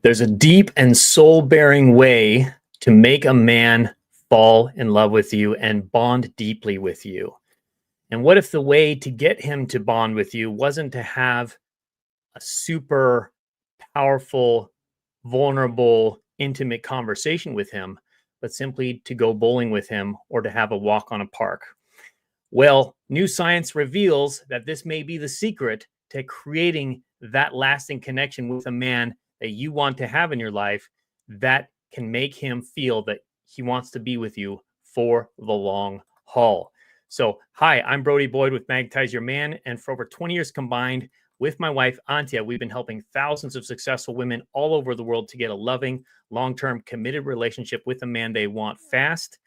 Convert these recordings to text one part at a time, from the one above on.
There's a deep and soul-bearing way to make a man fall in love with you and bond deeply with you. And what if the way to get him to bond with you wasn't to have a super powerful, vulnerable, intimate conversation with him, but simply to go bowling with him or to have a walk on a park? Well, new science reveals that this may be the secret to creating that lasting connection with a man that you want to have in your life that can make him feel that he wants to be with you for the long haul. So, hi, I'm Brody Boyd with Magnetize Your Man. And for over 20 years combined with my wife, Antia, we've been helping thousands of successful women all over the world to get a loving, long-term, committed relationship with a man they want fast.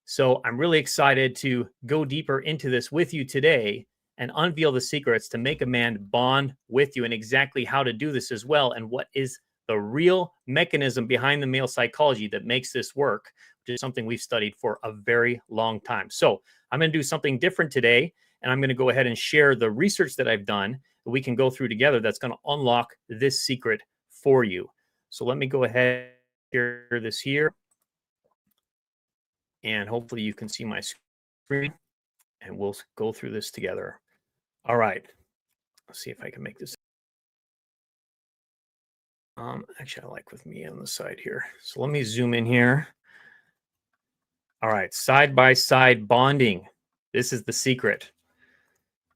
So I'm really excited to go deeper into this with you today and unveil the secrets to make a man bond with you and exactly how to do this as well. And what is the real mechanism behind the male psychology that makes this work, which is something we've studied for a very long time. So I'm going to do something different today. And I'm going to go ahead and share the research that I've done that we can go through together that's going to unlock this secret for you. So let me go ahead and share this here. And hopefully you can see my screen and we'll go through this together. All right. Let's see if I can make this. Actually, I like with me on the side here. So let me zoom in here. All right. Side-by-side bonding. This is the secret.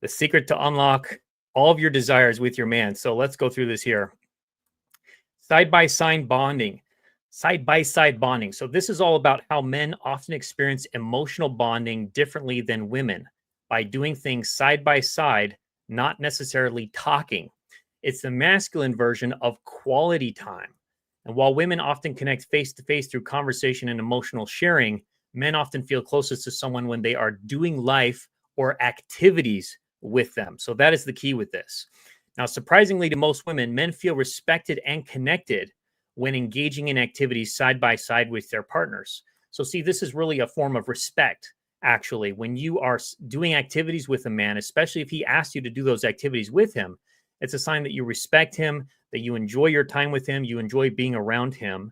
The secret to unlock all of your desires with your man. So let's go through this here. Side-by-side bonding. Side-by-side bonding. So this is all about how men often experience emotional bonding differently than women by doing things side by side, not necessarily talking. It's the masculine version of quality time. And while women often connect face-to-face through conversation and emotional sharing, men often feel closest to someone when they are doing life or activities with them. So that is the key with this. Now, surprisingly to most women, men feel respected and connected when engaging in activities side by side with their partners. So see, this is really a form of respect, actually. When you are doing activities with a man, especially if he asks you to do those activities with him, it's a sign that you respect him, that you enjoy your time with him, you enjoy being around him.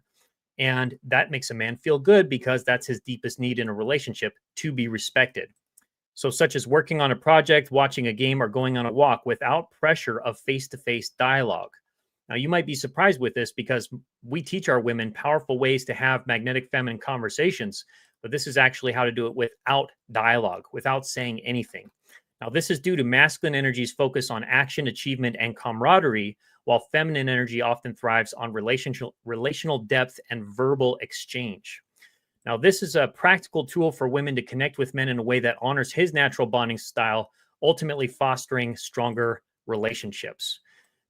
And that makes a man feel good because that's his deepest need in a relationship, to be respected. So such as working on a project, watching a game, or going on a walk without pressure of face-to-face dialogue. Now, you might be surprised with this because we teach our women powerful ways to have magnetic feminine conversations, but this is actually how to do it without dialogue, without saying anything. Now, this is due to masculine energy's focus on action, achievement, and camaraderie, while feminine energy often thrives on relational depth and verbal exchange. Now, this is a practical tool for women to connect with men in a way that honors his natural bonding style, ultimately fostering stronger relationships.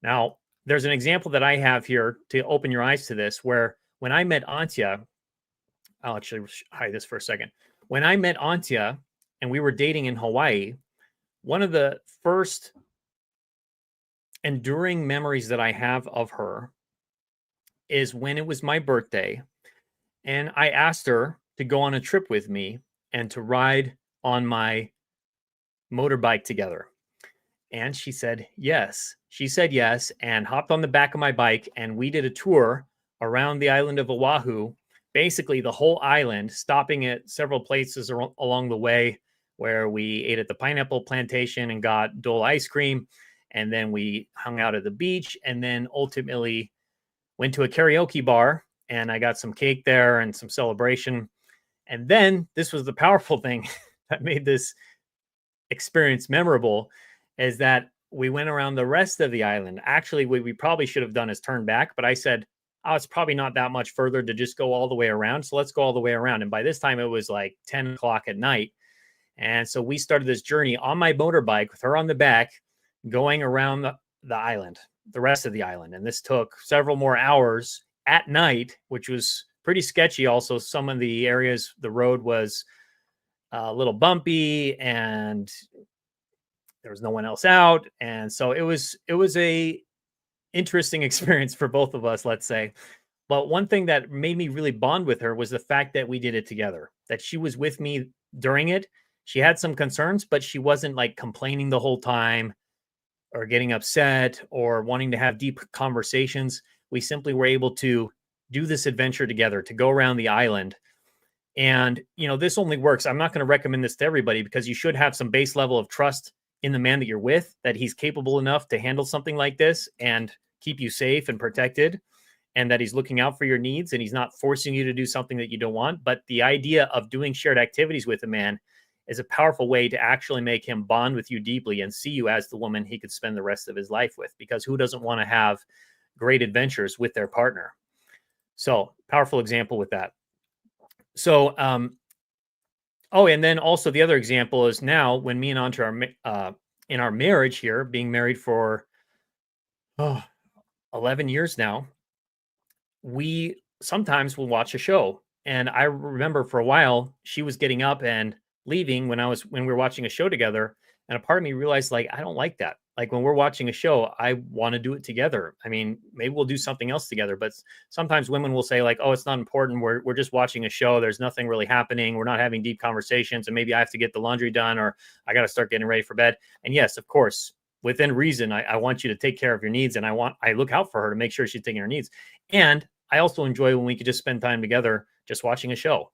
Now, there's an example that I have here to open your eyes to this, where when I met Antia, I'll actually hide this for a second. When I met Antia and we were dating in Hawaii, one of the first enduring memories that I have of her is when it was my birthday and I asked her to go on a trip with me and to ride on my motorbike together. And she said yes. She said yes and hopped on the back of my bike, and we did a tour around the island of Oahu, basically the whole island, stopping at several places along the way where we ate at the pineapple plantation and got Dole ice cream. And then we hung out at the beach and then ultimately went to a karaoke bar, and I got some cake there and some celebration. And then this was the powerful thing that made this experience memorable, is that we went around the rest of the island. Actually, what we probably should have done is turn back, but I said, oh, it's probably not that much further to just go all the way around. So let's go all the way around. And by this time it was like 10 o'clock at night. And so we started this journey on my motorbike with her on the back, going around the island, the rest of the island. And this took several more hours at night, which was pretty sketchy. Also, some of the areas, the road was a little bumpy and there was no one else out. And so it was a interesting experience for both of us, let's say. But one thing that made me really bond with her was the fact that we did it together, that she was with me during it. She had some concerns, but she wasn't like complaining the whole time or getting upset or wanting to have deep conversations. We simply were able to do this adventure together, to go around the island. And, this only works. I'm not going to recommend this to everybody because you should have some base level of trust in the man that you're with, that he's capable enough to handle something like this and keep you safe and protected, and that he's looking out for your needs and he's not forcing you to do something that you don't want. But the idea of doing shared activities with a man is a powerful way to actually make him bond with you deeply and see you as the woman he could spend the rest of his life with, because who doesn't want to have great adventures with their partner? So powerful example with that. So, and then also the other example is now when me and Antia are in our marriage here, being married for 11 years now, we sometimes will watch a show. And I remember for a while, she was getting up and leaving when we were watching a show together. And a part of me realized, like, I don't like that. Like, when we're watching a show, I want to do it together. I mean, maybe we'll do something else together, but sometimes women will say, like, oh, it's not important. We're just watching a show. There's nothing really happening. We're not having deep conversations. And maybe I have to get the laundry done, or I got to start getting ready for bed. And yes, of course, within reason, I want you to take care of your needs. And I look out for her to make sure she's taking her needs. And I also enjoy when we could just spend time together, just watching a show.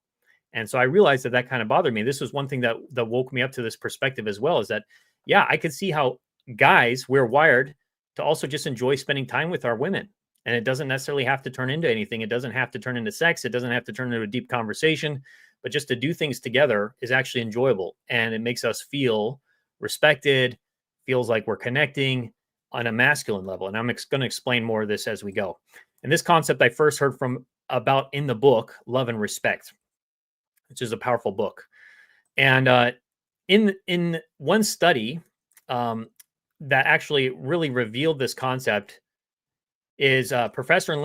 And so I realized that kind of bothered me. This was one thing that woke me up to this perspective as well, is that, yeah, I could see how guys, we're wired to also just enjoy spending time with our women. And it doesn't necessarily have to turn into anything. It doesn't have to turn into sex. It doesn't have to turn into a deep conversation, but just to do things together is actually enjoyable. And it makes us feel respected, feels like we're connecting on a masculine level. And I'm going to explain more of this as we go. And this concept I first heard about in the book, Love and Respect, which is a powerful book. And in one study that actually really revealed this concept is professor and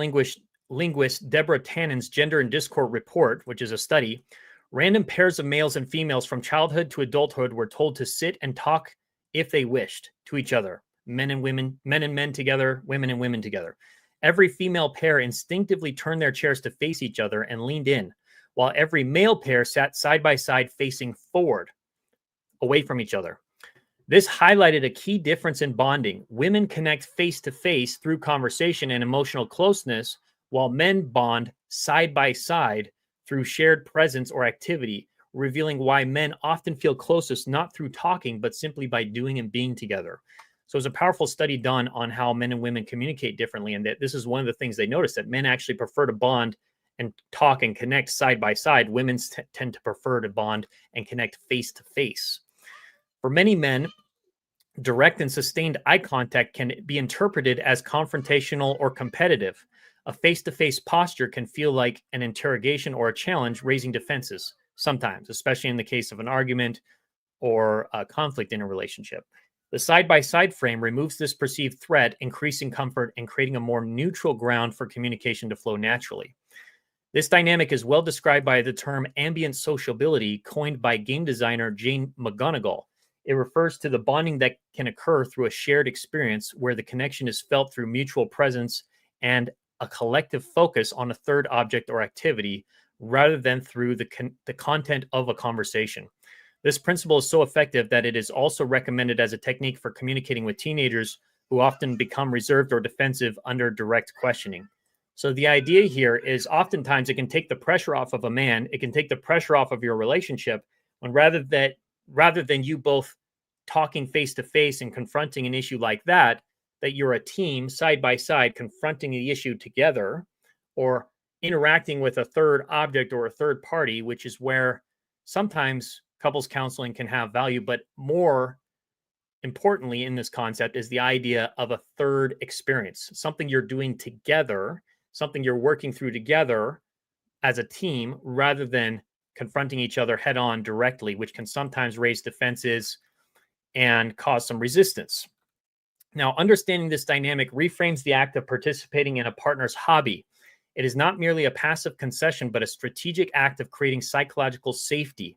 linguist Deborah Tannen's Gender and Discord report, which is a study. Random pairs of males and females from childhood to adulthood were told to sit and talk if they wished to each other, men and men together, women and women together. Every female pair instinctively turned their chairs to face each other and leaned in, while every male pair sat side by side facing forward, away from each other. This highlighted a key difference in bonding. Women connect face to face through conversation and emotional closeness, while men bond side by side through shared presence or activity, revealing why men often feel closest not through talking, but simply by doing and being together. So it's a powerful study done on how men and women communicate differently. And that this is one of the things they noticed, that men actually prefer to bond and talk and connect side by side. Women tend to prefer to bond and connect face to face. For many men, direct and sustained eye contact can be interpreted as confrontational or competitive. A face-to-face posture can feel like an interrogation or a challenge, raising defenses sometimes, especially in the case of an argument or a conflict in a relationship. The side-by-side frame removes this perceived threat, increasing comfort and creating a more neutral ground for communication to flow naturally. This dynamic is well described by the term ambient sociability, coined by game designer Jane McGonigal. It refers to the bonding that can occur through a shared experience where the connection is felt through mutual presence and a collective focus on a third object or activity, rather than through the content of a conversation. This principle is so effective that it is also recommended as a technique for communicating with teenagers who often become reserved or defensive under direct questioning. So the idea here is oftentimes it can take the pressure off of a man. It can take the pressure off of your relationship when rather than you both talking face to face and confronting an issue like that you're a team side by side confronting the issue together, or interacting with a third object or a third party, which is where sometimes couples counseling can have value. But more importantly in this concept is the idea of a third experience, something you're doing together, something you're working through together as a team, rather than confronting each other head on directly, which can sometimes raise defenses and cause some resistance. Now, understanding this dynamic reframes the act of participating in a partner's hobby. It is not merely a passive concession, but a strategic act of creating psychological safety.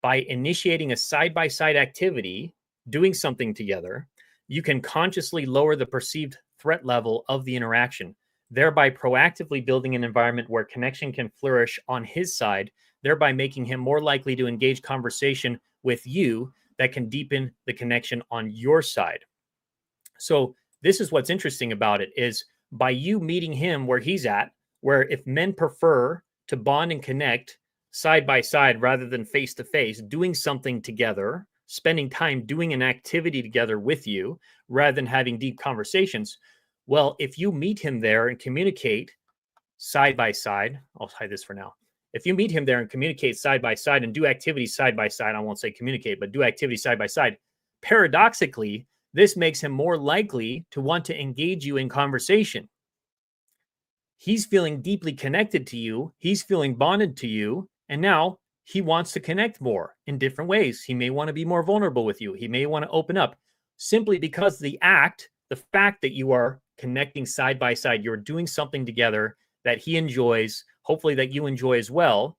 By initiating a side-by-side activity, doing something together, you can consciously lower the perceived threat level of the interaction, thereby proactively building an environment where connection can flourish on his side, thereby making him more likely to engage conversation with you that can deepen the connection on your side. So this is what's interesting about it, is by you meeting him where he's at, where if men prefer to bond and connect side by side rather than face to face, doing something together, spending time doing an activity together with you rather than having deep conversations. Well, if you meet him there and communicate side by side, I'll hide this for now. If you meet him there and communicate side by side and do activities side by side, I won't say communicate, but do activities side by side, paradoxically, this makes him more likely to want to engage you in conversation. He's feeling deeply connected to you. He's feeling bonded to you. And now he wants to connect more in different ways. He may want to be more vulnerable with you. He may want to open up simply because the fact that you are connecting side by side, you're doing something together that he enjoys, hopefully that you enjoy as well,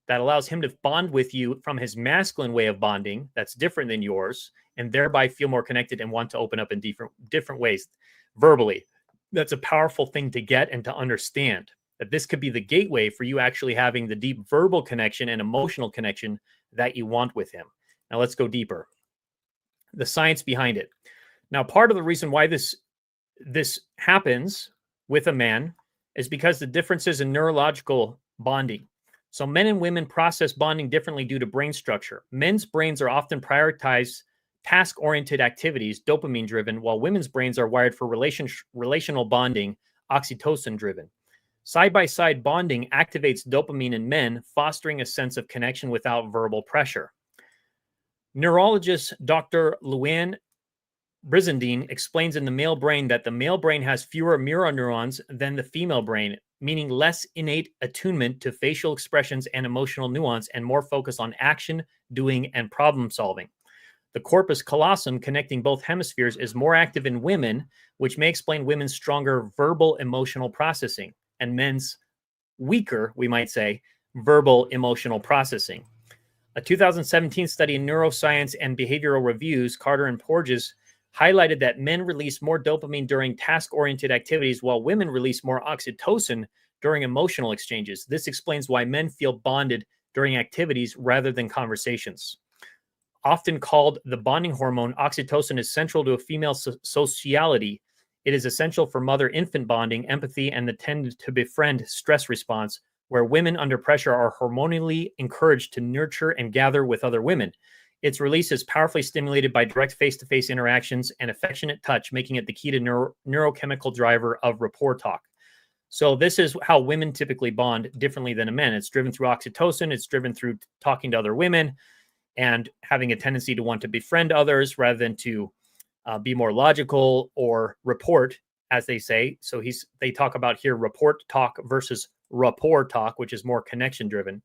that allows him to bond with you from his masculine way of bonding that's different than yours, and thereby feel more connected and want to open up in different ways verbally. That's a powerful thing to get and to understand, that this could be the gateway for you actually having the deep verbal connection and emotional connection that you want with him. Now let's go deeper. The science behind it. Now, part of the reason why this happens with a man is because the differences in neurological bonding. So men and women process bonding differently due to brain structure. Men's brains are often prioritized task-oriented activities, dopamine-driven, while women's brains are wired for relational bonding, oxytocin-driven. Side-by-side bonding activates dopamine in men, fostering a sense of connection without verbal pressure. Neurologist Dr. Luanne Brizendine explains in the male brain that the male brain has fewer mirror neurons than the female brain, meaning less innate attunement to facial expressions and emotional nuance and more focus on action, doing, and problem solving. The corpus callosum connecting both hemispheres is more active in women, which may explain women's stronger verbal emotional processing and men's weaker, we might say, verbal emotional processing. A 2017 study in Neuroscience and Behavioral Reviews, Carter and Porges, highlighted that men release more dopamine during task-oriented activities while women release more oxytocin during emotional exchanges. This explains why men feel bonded during activities rather than conversations. Often called the bonding hormone, oxytocin is central to a female's sociality. It is essential for mother-infant bonding, empathy, and the tend to befriend stress response, where women under pressure are hormonally encouraged to nurture and gather with other women. Its release is powerfully stimulated by direct face-to-face interactions and affectionate touch, making it the key to neurochemical driver of rapport talk. So this is how women typically bond differently than a man. It's driven through oxytocin. It's driven through talking to other women and having a tendency to want to befriend others rather than to be more logical or report, as they say. So they talk about here report talk versus rapport talk, which is more connection driven.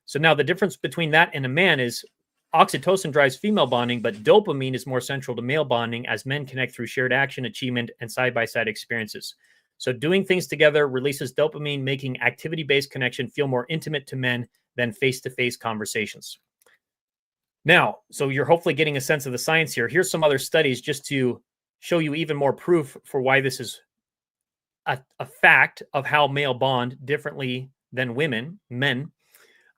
So now the difference between that and a man is oxytocin drives female bonding, but dopamine is more central to male bonding as men connect through shared action, achievement, and side-by-side experiences. So doing things together releases dopamine, making activity-based connection feel more intimate to men than face-to-face conversations. Now, so you're hopefully getting a sense of the science here. Here's some other studies just to show you even more proof for why this is a fact of how male bond differently than men.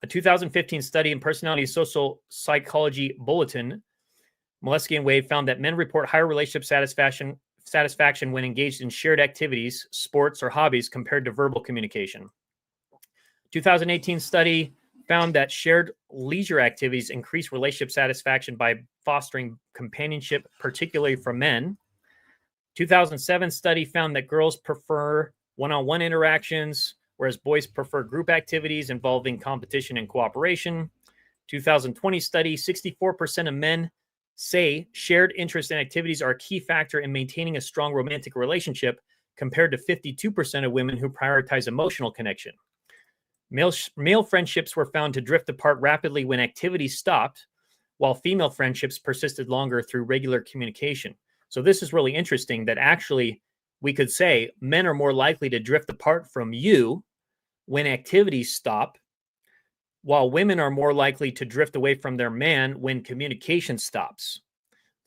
A 2015 study in Personality Social Psychology Bulletin, Molesky and Wade found that men report higher relationship satisfaction when engaged in shared activities, sports, or hobbies compared to verbal communication. 2018 study found that shared leisure activities increase relationship satisfaction by fostering companionship, particularly for men. 2007 study found that girls prefer one-on-one interactions, whereas boys prefer group activities involving competition and cooperation. 2020 study, 64% of men say shared interests and activities are a key factor in maintaining a strong romantic relationship, compared to 52% of women who prioritize emotional connection. Male friendships were found to drift apart rapidly when activities stopped, while female friendships persisted longer through regular communication. So this is really interesting that actually we could say men are more likely to drift apart from you when activities stop, while women are more likely to drift away from their man when communication stops.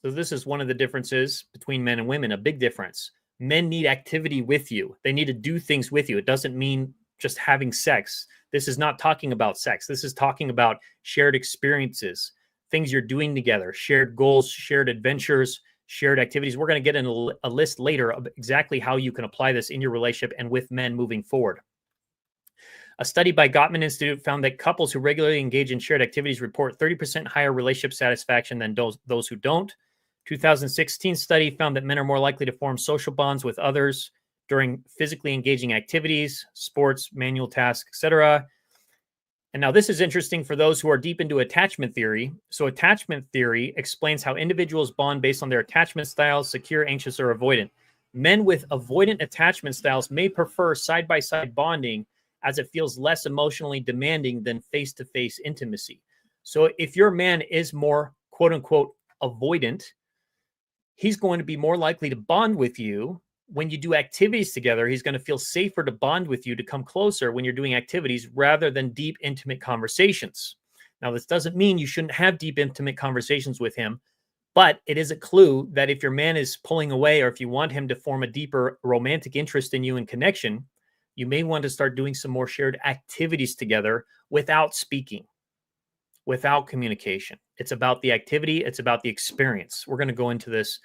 So this is one of the differences between men and women, a big difference. Men need activity with you. They need to do things with you. It doesn't mean just having sex. This is not talking about sex. This is talking about shared experiences, things you're doing together, shared goals, shared adventures, shared activities. We're going to get in a list later of exactly how you can apply this in your relationship and with men moving forward. A study by Gottman Institute found that couples who regularly engage in shared activities report 30% higher relationship satisfaction than those who don't. 2016 study found that men are more likely to form social bonds with others during physically engaging activities, sports, manual tasks, etc. And now this is interesting for those who are deep into attachment theory. So attachment theory explains how individuals bond based on their attachment styles, secure, anxious, or avoidant. Men with avoidant attachment styles may prefer side-by-side bonding as it feels less emotionally demanding than face-to-face intimacy. So if your man is more quote-unquote avoidant, he's going to be more likely to bond with you. When you do activities together, he's going to feel safer to bond with you, to come closer when you're doing activities rather than deep, intimate conversations. Now, this doesn't mean you shouldn't have deep, intimate conversations with him, but it is a clue that if your man is pulling away or if you want him to form a deeper romantic interest in you and connection, you may want to start doing some more shared activities together without speaking, without communication. It's about the activity. It's about the experience. We're going to go into this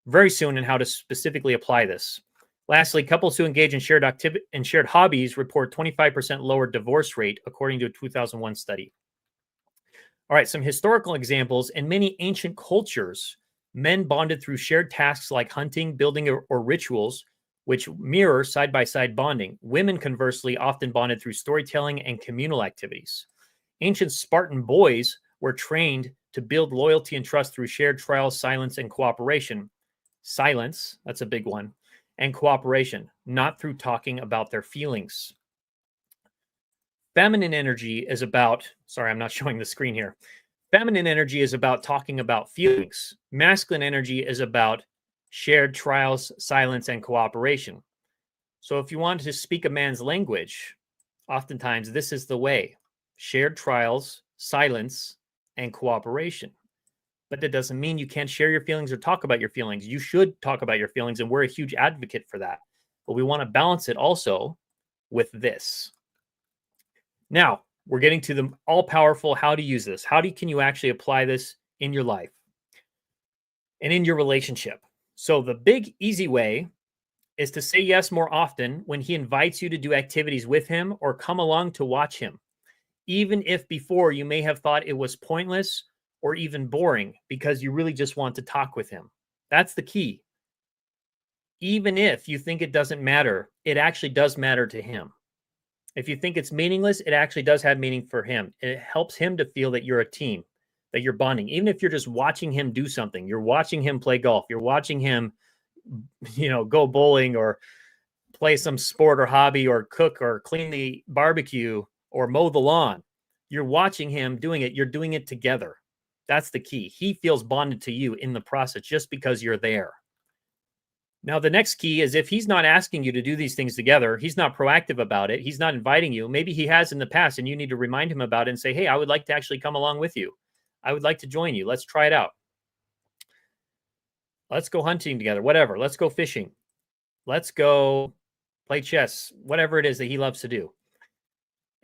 very soon and how to specifically apply this. Lastly, couples who engage in shared hobbies report 25% lower divorce rate, according to a 2001 study. All right, some historical examples. In many ancient cultures, men bonded through shared tasks like hunting, building, or rituals, which mirror side-by-side bonding. Women, conversely, often bonded through storytelling and communal activities. Ancient Spartan boys were trained to build loyalty and trust through shared trials, silence, and cooperation. Silence, that's a big one, and cooperation, not through talking about their feelings. Feminine energy is about, sorry, I'm not showing the screen here. Feminine energy is about talking about feelings. Masculine energy is about shared trials, silence, and cooperation. So if you want to speak a man's language, oftentimes this is the way: shared trials, silence, and cooperation. But that doesn't mean you can't share your feelings or talk about your feelings. You should talk about your feelings, and we're a huge advocate for that. But we want to balance it also with this. Now, we're getting to the all-powerful how to use this. Can you actually apply this in your life and in your relationship? So the big, easy way is to say yes more often when he invites you to do activities with him or come along to watch him, even if before you may have thought it was pointless or even boring because you really just want to talk with him. That's the key. Even if you think it doesn't matter, it actually does matter to him. If you think it's meaningless, it actually does have meaning for him. It helps him to feel that you're a team, that you're bonding. Even if you're just watching him do something, you're watching him play golf, you're watching him, go bowling or play some sport or hobby or cook or clean the barbecue or mow the lawn. You're watching him doing it. You're doing it together. That's the key. He feels bonded to you in the process just because you're there. Now, the next key is if he's not asking you to do these things together, he's not proactive about it, he's not inviting you. Maybe he has in the past and you need to remind him about it and say, hey, I would like to actually come along with you. I would like to join you. Let's try it out. Let's go hunting together, whatever. Let's go fishing. Let's go play chess, whatever it is that he loves to do.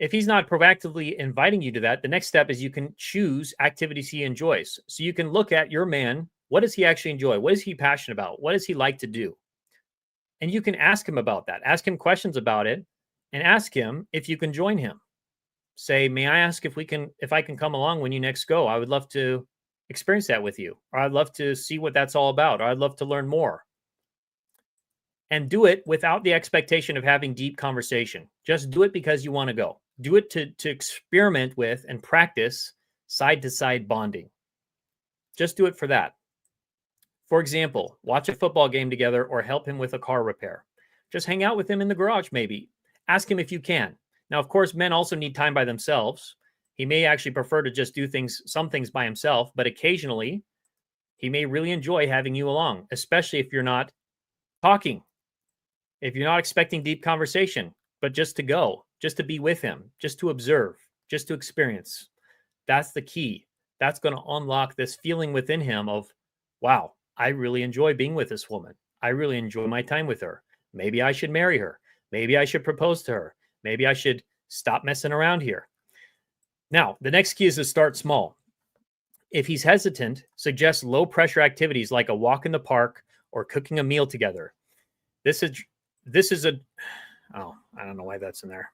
If he's not proactively inviting you to that, the next step is you can choose activities he enjoys. So you can look at your man. What does he actually enjoy? What is he passionate about? What does he like to do? And you can ask him about that. Ask him questions about it and ask him if you can join him. Say, may I ask if I can come along when you next go? I would love to experience that with you. Or I'd love to see what that's all about. Or I'd love to learn more. And do it without the expectation of having deep conversation. Just do it because you want to go. Do it to experiment with and practice side-to-side bonding. Just do it for that. For example, watch a football game together or help him with a car repair. Just hang out with him in the garage, maybe. Ask him if you can. Now, of course, men also need time by themselves. He may actually prefer to just do some things by himself, but occasionally he may really enjoy having you along, especially if you're not talking, if you're not expecting deep conversation, but just to go, just to be with him, just to observe, just to experience. That's the key. That's going to unlock this feeling within him of, wow, I really enjoy being with this woman. I really enjoy my time with her. Maybe I should marry her. Maybe I should propose to her. Maybe I should stop messing around here. Now, the next key is to start small. If he's hesitant, suggest low pressure activities like a walk in the park or cooking a meal together. This is a, oh, I don't know why that's in there.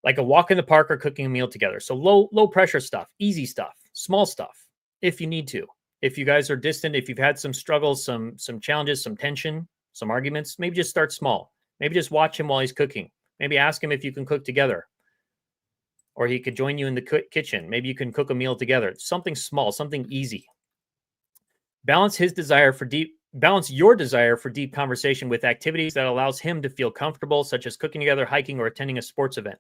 Like a walk in the park or cooking a meal together. So low pressure stuff, easy stuff, small stuff, if you need to. If you guys are distant, if you've had some struggles, some challenges, some tension, some arguments, maybe just start small. Maybe just watch him while he's cooking. Maybe ask him if you can cook together. Or he could join you in the kitchen. Maybe you can cook a meal together. Something small, something easy. Balance your desire for deep conversation with activities that allows him to feel comfortable, such as cooking together, hiking, or attending a sports event.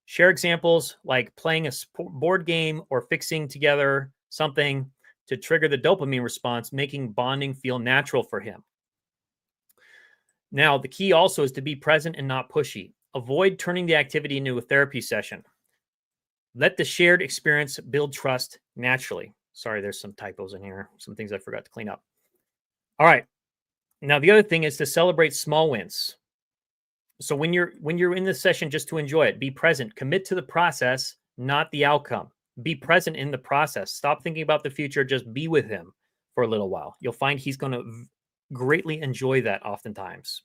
Share examples like playing a board game or fixing together something to trigger the dopamine response, making bonding feel natural for him. Now, the key also is to be present and not pushy. Avoid turning the activity into a therapy session. Let the shared experience build trust naturally. Sorry, there's some typos in here, some things I forgot to clean up. All right. Now, the other thing is to celebrate small wins. So when you're in this session, just to enjoy it, be present, commit to the process, not the outcome. Be present in the process. Stop thinking about the future. Just be with him for a little while. You'll find he's going to greatly enjoy that oftentimes,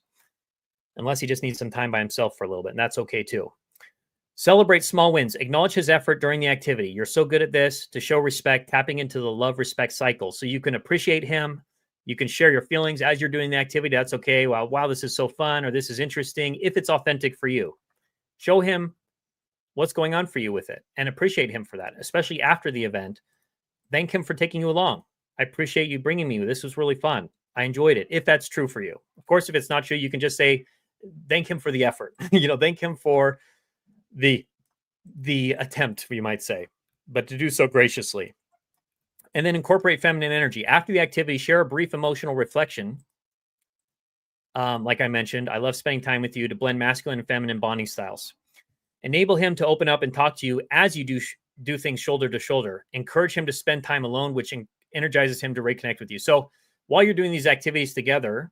unless he just needs some time by himself for a little bit, and that's okay too. Celebrate small wins. Acknowledge his effort during the activity. You're so good at this. To show respect, tapping into the love-respect cycle. So you can appreciate him. You can share your feelings as you're doing the activity. That's okay. Wow, this is so fun, or this is interesting, if it's authentic for you. Show him what's going on for you with it and appreciate him for that, especially after the event. Thank him for taking you along. I appreciate you bringing me. This was really fun. I enjoyed it, if that's true for you. Of course, if it's not true, you can just say, thank him for the effort. Thank him for the attempt, you might say, but to do so graciously. And then incorporate feminine energy. After the activity, share a brief emotional reflection. Like I mentioned, I love spending time with you, to blend masculine and feminine bonding styles. Enable him to open up and talk to you as you do things shoulder to shoulder. Encourage him to spend time alone, which energizes him to reconnect with you. So while you're doing these activities together,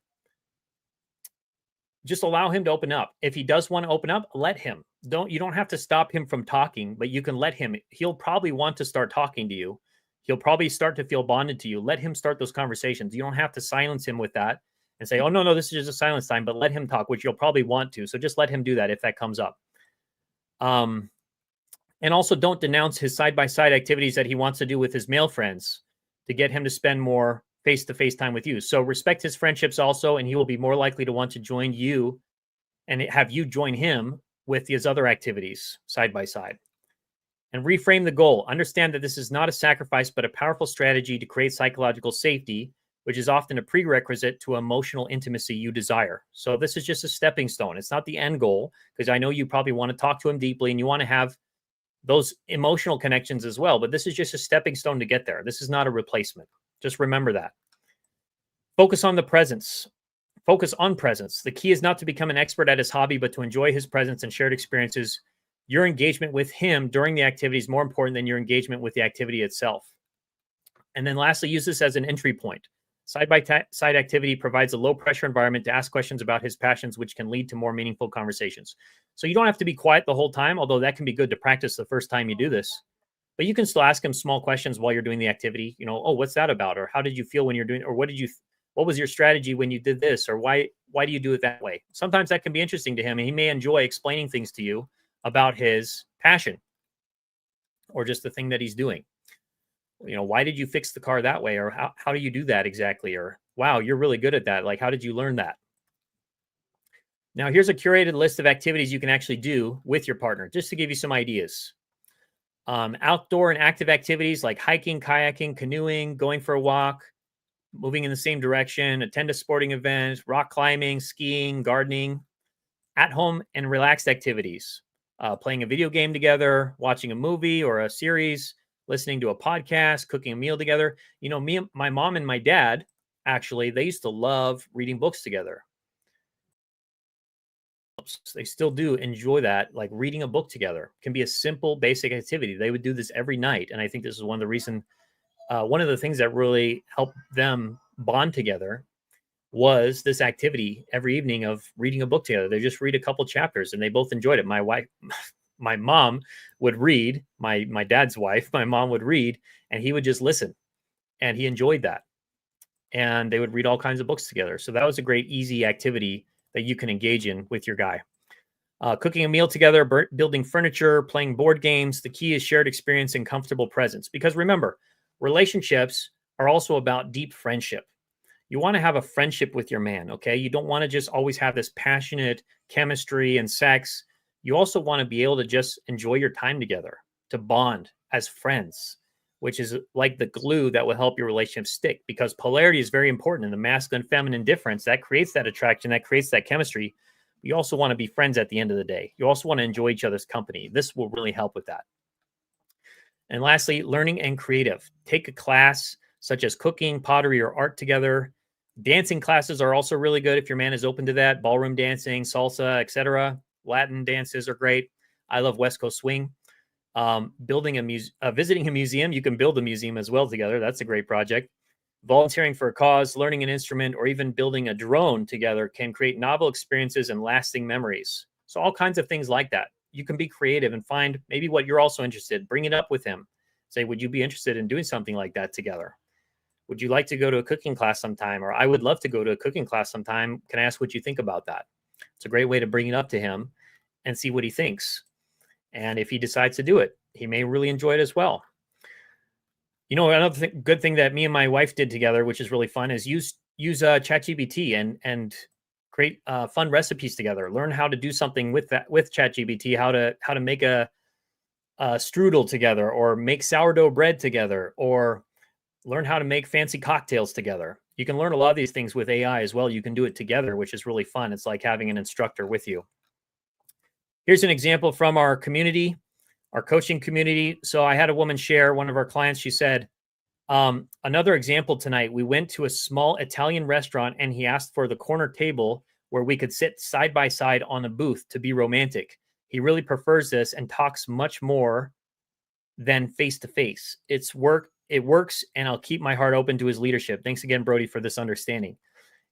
just allow him to open up. If he does want to open up, let him. You don't have to stop him from talking, but you can let him. He'll probably want to start talking to you. He'll probably start to feel bonded to you. Let him start those conversations. You don't have to silence him with that and say, oh, no, this is just a silence time, but let him talk, which you'll probably want to. So just let him do that if that comes up. And also don't denounce his side-by-side activities that he wants to do with his male friends to get him to spend more face-to-face time with you. So respect his friendships also, and he will be more likely to want to join you and have you join him with his other activities side-by-side. And reframe the goal. Understand that this is not a sacrifice, but a powerful strategy to create psychological safety, which is often a prerequisite to emotional intimacy you desire. So this is just a stepping stone. It's not the end goal, because I know you probably want to talk to him deeply and you want to have those emotional connections as well. But this is just a stepping stone to get there. This is not a replacement. Just remember that. Focus on the presence. Focus on presence. The key is not to become an expert at his hobby, but to enjoy his presence and shared experiences. Your engagement with him during the activity is more important than your engagement with the activity itself. And then lastly, use this as an entry point. Side-by-side activity provides a low-pressure environment to ask questions about his passions, which can lead to more meaningful conversations. So you don't have to be quiet the whole time, although that can be good to practice the first time you do this. But you can still ask him small questions while you're doing the activity. Oh, what's that about? Or how did you feel when you're doing, or what was your strategy when you did this? Or why do you do it that way? Sometimes that can be interesting to him, and he may enjoy explaining things to you about his passion or just the thing that he's doing. Why did you fix the car that way? Or how do you do that exactly? Or, wow, you're really good at that. Like, how did you learn that? Now, here's a curated list of activities you can actually do with your partner, just to give you some ideas. Outdoor and active activities like hiking, kayaking, canoeing, going for a walk, moving in the same direction, attend a sporting event, rock climbing, skiing, gardening. At home and relaxed activities, playing a video game together, watching a movie or a series, listening to a podcast, cooking a meal together. My mom and my dad, actually, they used to love reading books together. They still do enjoy that, like reading a book together. It can be a simple, basic activity. They would do this every night. And I think this is one of the things that really helped them bond together was this activity every evening of reading a book together. They just read a couple chapters and they both enjoyed it. My wife, my mom would read, my dad's wife, my mom would read, and he would just listen, and he enjoyed that. And they would read all kinds of books together. So that was a great, easy activity that you can engage in with your guy. Cooking a meal together, building furniture, playing board games. The key is shared experience and comfortable presence. Because remember, relationships are also about deep friendship. You want to have a friendship with your man, okay? You don't want to just always have this passionate chemistry and sex. You also want to be able to just enjoy your time together, to bond as friends, which is like the glue that will help your relationship stick, because polarity is very important in the masculine feminine difference. That creates that attraction, that creates that chemistry. You also want to be friends at the end of the day. You also want to enjoy each other's company. This will really help with that. And lastly, learning and creative. Take a class such as cooking, pottery, or art together. Dancing classes are also really good if your man is open to that. Ballroom dancing, salsa, etc. Latin dances are great. I love West Coast swing. Visiting a museum. You can build a museum as well together. That's a great project. Volunteering for a cause, learning an instrument, or even building a drone together can create novel experiences and lasting memories. So all kinds of things like that. You can be creative and find maybe what you're also interested in. Bring it up with him. Say, would you be interested in doing something like that together? Would you like to go to a cooking class sometime? Or I would love to go to a cooking class sometime. Can I ask what you think about that? It's a great way to bring it up to him and see what he thinks. And if he decides to do it, he may really enjoy it as well. You know, another good thing that me and my wife did together, which is really fun, is use ChatGPT and create fun recipes together. Learn how to do something with ChatGPT, how to make a strudel together, or make sourdough bread together, or learn how to make fancy cocktails together. You can learn a lot of these things with AI as well. You can do it together, which is really fun. It's like having an instructor with you. Here's an example from our community, our coaching community. So I had a woman share, one of our clients, she said, another example tonight, we went to a small Italian restaurant and he asked for the corner table where we could sit side by side on a booth to be romantic. He really prefers this and talks much more than face to face. It works, and I'll keep my heart open to his leadership. Thanks again, Brody, for this understanding.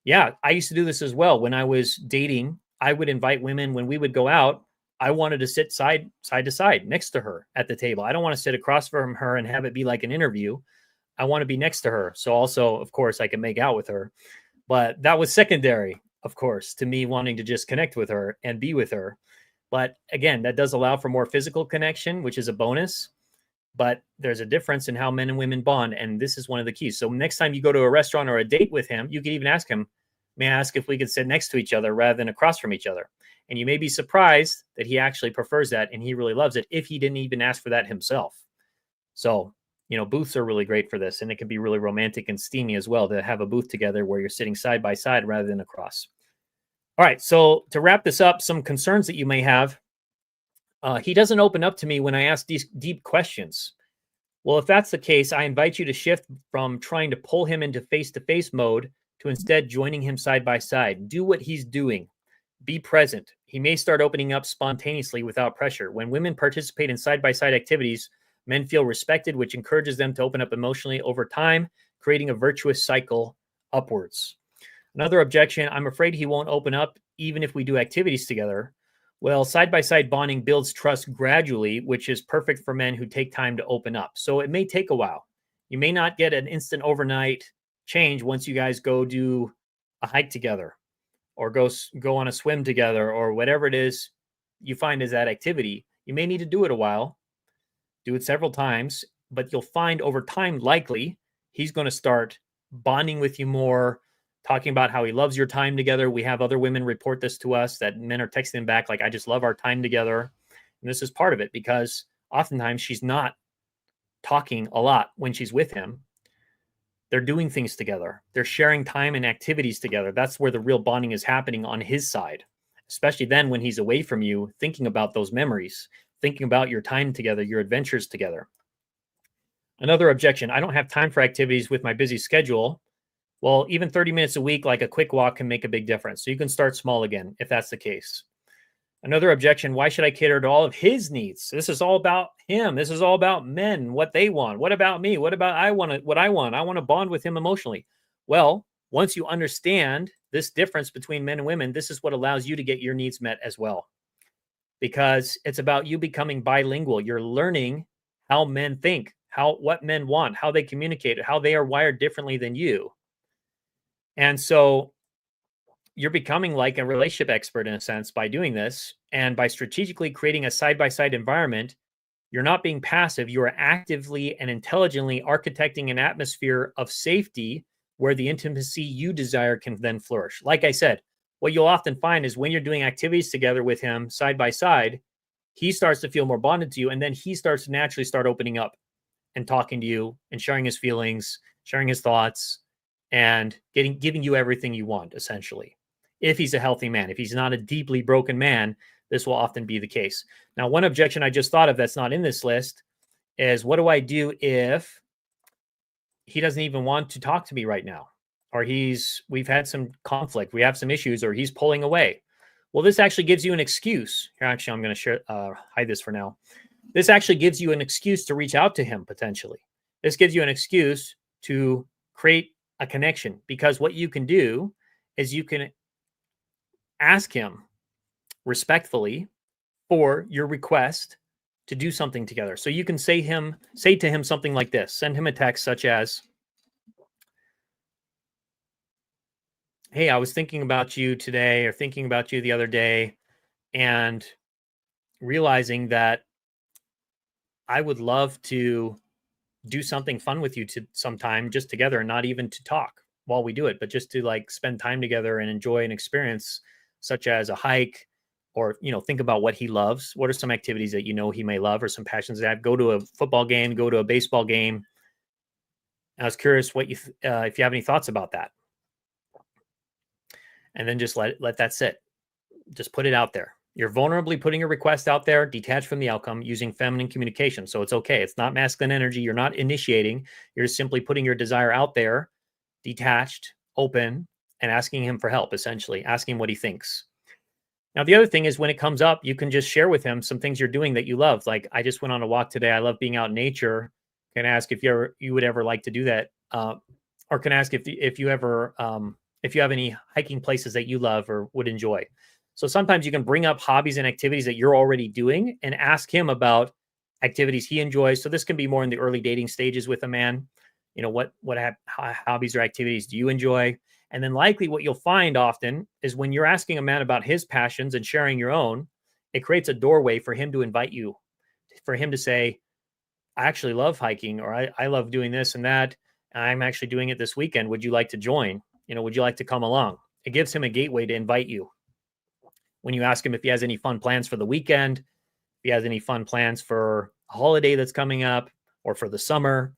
Yeah, I used to do this as well. When I was dating, I would invite women when we would go out. I wanted to sit side to side next to her at the table. I don't want to sit across from her and have it be like an interview. I want to be next to her. So also, of course, I can make out with her. But that was secondary, of course, to me wanting to just connect with her and be with her. But again, that does allow for more physical connection, which is a bonus. But there's a difference in how men and women bond. And this is one of the keys. So next time you go to a restaurant or a date with him, you can even ask him, may I ask if we could sit next to each other rather than across from each other? And you may be surprised that he actually prefers that and he really loves it if he didn't even ask for that himself. So, you know, booths are really great for this, and it can be really romantic and steamy as well to have a booth together where you're sitting side by side rather than across. All right, so to wrap this up, some concerns that you may have. He doesn't open up to me when I ask these deep questions. Well, if that's the case, I invite you to shift from trying to pull him into face-to-face mode to instead joining him side by side. Do what he's doing. Be present. He may start opening up spontaneously without pressure. When women participate in side-by-side activities, men feel respected, which encourages them to open up emotionally over time, creating a virtuous cycle upwards. Another objection, I'm afraid he won't open up even if we do activities together. Well, side-by-side bonding builds trust gradually, which is perfect for men who take time to open up. So it may take a while. You may not get an instant overnight change once you guys go do a hike together or go on a swim together or whatever it is you find is that activity. You may need to do it a while, do it several times, but you'll find over time, likely, he's going to start bonding with you more, talking about how he loves your time together. We have other women report this to us, that men are texting them back like, I just love our time together. And this is part of it, because oftentimes she's not talking a lot when she's with him. They're doing things together. They're sharing time and activities together. That's where the real bonding is happening on his side, especially then when he's away from you, thinking about those memories, thinking about your time together, your adventures together. Another objection, I don't have time for activities with my busy schedule. Well, even 30 minutes a week, like a quick walk, can make a big difference. So you can start small again, if that's the case. Another objection, why should I cater to all of his needs? This is all about him. This is all about men, what they want. What about me? What about what I want? I want to bond with him emotionally. Well, once you understand this difference between men and women, this is what allows you to get your needs met as well. because it's about you becoming bilingual. You're learning how men think, what men want, how they communicate, how they are wired differently than you. And so you're becoming like a relationship expert in a sense by doing this. And by strategically creating a side-by-side environment, you're not being passive. You are actively and intelligently architecting an atmosphere of safety where the intimacy you desire can then flourish. Like I said, what you'll often find is when you're doing activities together with him side by side, he starts to feel more bonded to you. And then he starts to naturally start opening up and talking to you and sharing his feelings, sharing his thoughts, and giving you everything you want, essentially. If he's a healthy man, if he's not a deeply broken man, this will often be the case. Now, one objection I just thought of that's not in this list is, what do I do if he doesn't even want to talk to me right now? Or we've had some conflict, we have some issues, or he's pulling away. Well, this actually gives you an excuse. Here, actually, I'm going to hide this for now. This actually gives you an excuse to reach out to him potentially. This gives you an excuse to create a connection, because what you can do is you can ask him respectfully for your request to do something together. So you can say to him something like this. Send him a text such as, hey, I was thinking about you today, or thinking about you the other day, and realizing that I would love to do something fun with you sometime, just together, and not even to talk while we do it, but just to like spend time together and enjoy an experience such as a hike, or, think about what he loves. What are some activities that he may love, or some passions that go to a football game, go to a baseball game. I was curious if you have any thoughts about that. And then just let that sit. Just put it out there. You're vulnerably putting a request out there, detached from the outcome, using feminine communication. So it's okay. It's not masculine energy. You're not initiating. You're simply putting your desire out there, detached, open, and asking him for help, essentially, asking what he thinks. Now, the other thing is, when it comes up, you can just share with him some things you're doing that you love. Like, I just went on a walk today. I love being out in nature. Can I ask if you would ever like to do that? Or can I ask if you have any hiking places that you love or would enjoy? So sometimes you can bring up hobbies and activities that you're already doing and ask him about activities he enjoys. So this can be more in the early dating stages with a man. What hobbies or activities do you enjoy? And then likely what you'll find often is, when you're asking a man about his passions and sharing your own, it creates a doorway for him to invite you, for him to say, I actually love hiking, or I love doing this and that. And I'm actually doing it this weekend. Would you like to join? Would you like to come along? It gives him a gateway to invite you. When you ask him if he has any fun plans for the weekend, if he has any fun plans for a holiday that's coming up, or for the summer,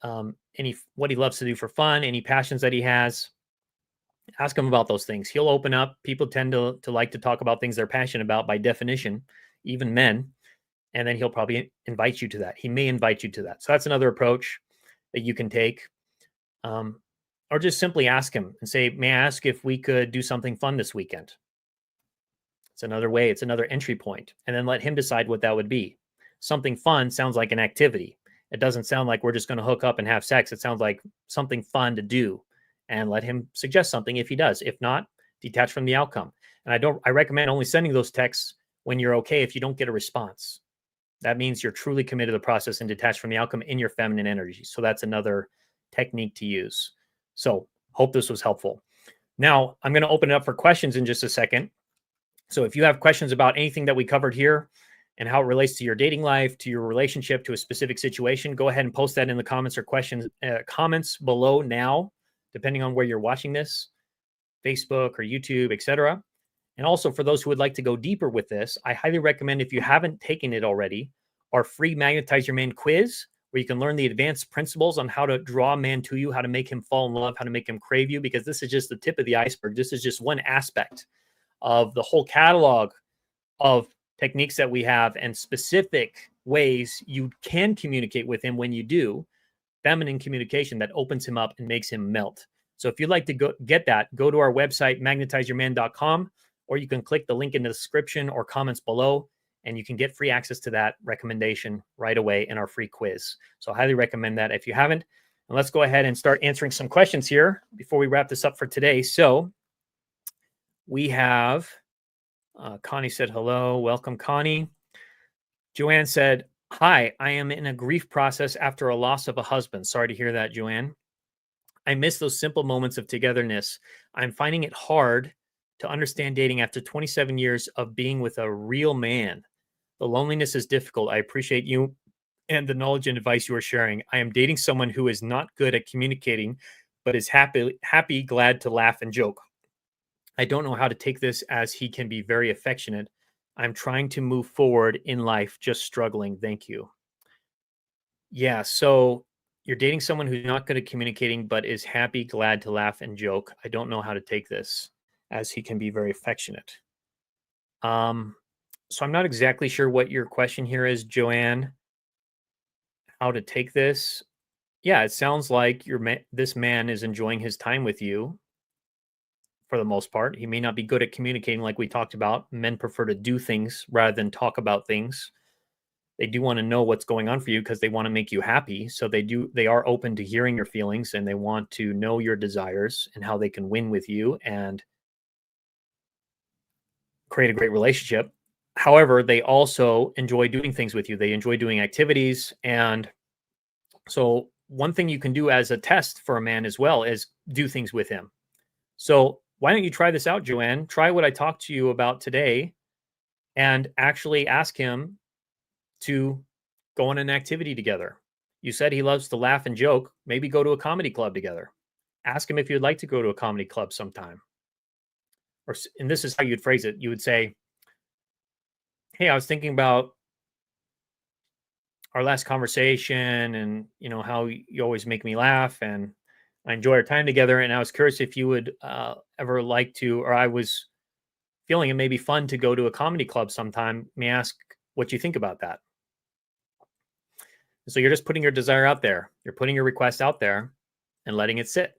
what he loves to do for fun, any passions that he has, ask him about those things. He'll open up. People tend to like to talk about things they're passionate about by definition, even men. And then he'll probably invite you to that. He may invite you to that. So that's another approach that you can take. Or just simply ask him and say, may I ask if we could do something fun this weekend? It's another way. It's another entry point. And then let him decide what that would be. Something fun sounds like an activity. It doesn't sound like we're just going to hook up and have sex. It sounds like something fun to do, and let him suggest something if he does. If not, detach from the outcome. And I recommend only sending those texts when you're okay if you don't get a response. That means you're truly committed to the process and detached from the outcome in your feminine energy. So that's another technique to use. So hope this was helpful. Now I'm going to open it up for questions in just a second. So if you have questions about anything that we covered here and how it relates to your dating life, to your relationship, to a specific situation, go ahead and post that in the comments or comments below now, depending on where you're watching this, Facebook or YouTube, etc. And also, for those who would like to go deeper with this, I highly recommend, if you haven't taken it already, our free Magnetize Your Man quiz, where you can learn the advanced principles on how to draw a man to you, how to make him fall in love, how to make him crave you, because this is just the tip of the iceberg. This is just one aspect of the whole catalog of techniques that we have, and specific ways you can communicate with him when you do feminine communication that opens him up and makes him melt. So if you'd like to get that, go to our website, magnetizeyourman.com, or you can click the link in the description or comments below, and you can get free access to that recommendation right away in our free quiz. So I highly recommend that if you haven't. And let's go ahead and start answering some questions here before we wrap this up for today. So we have Connie said hello. Welcome, Connie. Joanne said, hi, I am in a grief process after a loss of a husband. Sorry to hear that, Joanne. I miss those simple moments of togetherness. I'm finding it hard to understand dating after 27 years of being with a real man. The loneliness is difficult. I appreciate you and the knowledge and advice you are sharing. I am dating someone who is not good at communicating, but is happy, glad to laugh and joke. I don't know how to take this as he can be very affectionate. I'm trying to move forward in life, just struggling. Thank you. Yeah, so you're dating someone who's not good at communicating, but is happy, glad to laugh and joke. I don't know how to take this as he can be very affectionate. Um, so I'm not exactly sure what your question here is, Joanne, how to take this. Yeah, it sounds like this man is enjoying his time with you for the most part. He may not be good at communicating like we talked about. Men prefer to do things rather than talk about things. They do want to know what's going on for you because they want to make you happy. So they are open to hearing your feelings, and they want to know your desires and how they can win with you and create a great relationship. However, they also enjoy doing things with you. They enjoy doing activities. And so one thing you can do as a test for a man as well is do things with him. So why don't you try this out, Joanne? Try what I talked to you about today and actually ask him to go on an activity together. You said he loves to laugh and joke. Maybe go to a comedy club together. Ask him if you'd like to go to a comedy club sometime. And this is how you'd phrase it. You would say, hey, I was thinking about our last conversation and, how you always make me laugh and I enjoy our time together. And I was curious if you would ever like to, or I was feeling it may be fun to go to a comedy club sometime. May I ask what you think about that? So you're just putting your desire out there. You're putting your request out there and letting it sit.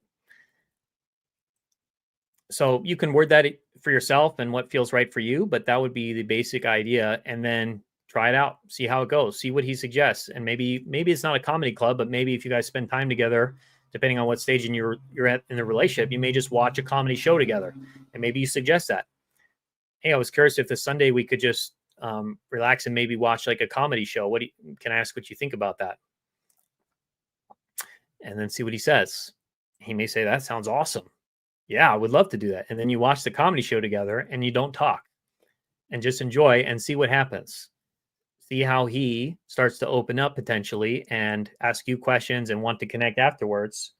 So you can word that for yourself and what feels right for you, but that would be the basic idea. And then try it out, see how it goes, see what he suggests. And maybe it's not a comedy club, but maybe if you guys spend time together, depending on what stage you're at in the relationship, you may just watch a comedy show together. And maybe you suggest that. Hey, I was curious if this Sunday we could just relax and maybe watch like a comedy show. Can I ask what you think about that? And then see what he says. He may say, that sounds awesome. Yeah, I would love to do that. And then you watch the comedy show together and you don't talk and just enjoy and see what happens. See how he starts to open up potentially and ask you questions and want to connect afterwards.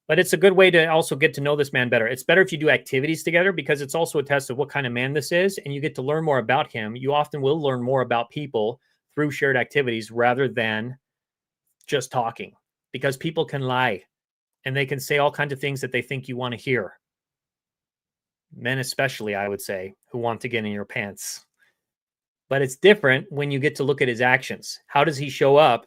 But it's a good way to also get to know this man better. It's better if you do activities together because it's also a test of what kind of man this is and you get to learn more about him. You often will learn more about people through shared activities rather than just talking because people can lie and they can say all kinds of things that they think you want to hear. Men especially, I would say, who want to get in your pants. But it's different when you get to look at his actions. How does he show up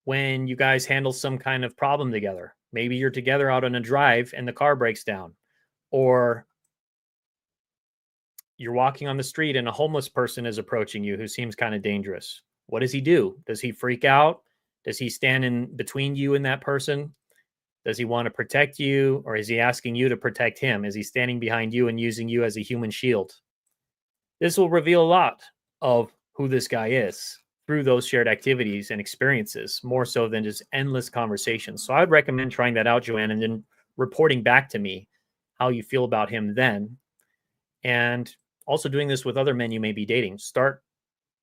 when you guys handle some kind of problem together? Maybe you're together out on a drive and the car breaks down. Or you're walking on the street and a homeless person is approaching you who seems kind of dangerous. What does he do? Does he freak out? Does he stand in between you and that person? Does he want to protect you, or is he asking you to protect him? Is he standing behind you and using you as a human shield? This will reveal a lot of who this guy is through those shared activities and experiences, more so than just endless conversations. So I would recommend trying that out, Joanne, and then reporting back to me how you feel about him then. And also doing this with other men you may be dating. Start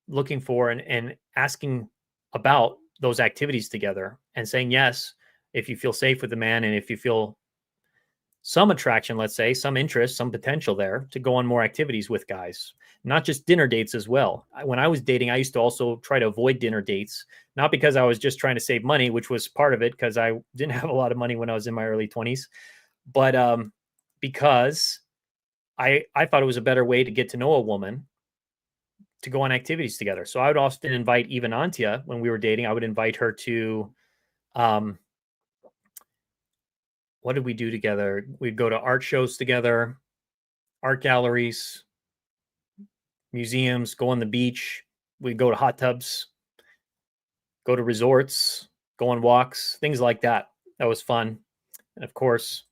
looking for and asking about those activities together and saying yes if you feel safe with the man and if you feel some attraction, let's say, some interest, some potential there to go on more activities with guys, not just dinner dates as well. When I was dating, I used to also try to avoid dinner dates, not because I was just trying to save money, which was part of it because I didn't have a lot of money when I was in my early 20s, but because I thought it was a better way to get to know a woman to go on activities together. So I would often invite even Antia when we were dating. I would invite her to what did we do together? We'd go to art shows together, art galleries, museums, go on the beach. We'd go to hot tubs, go to resorts, go on walks, things like that. That was fun. And of course,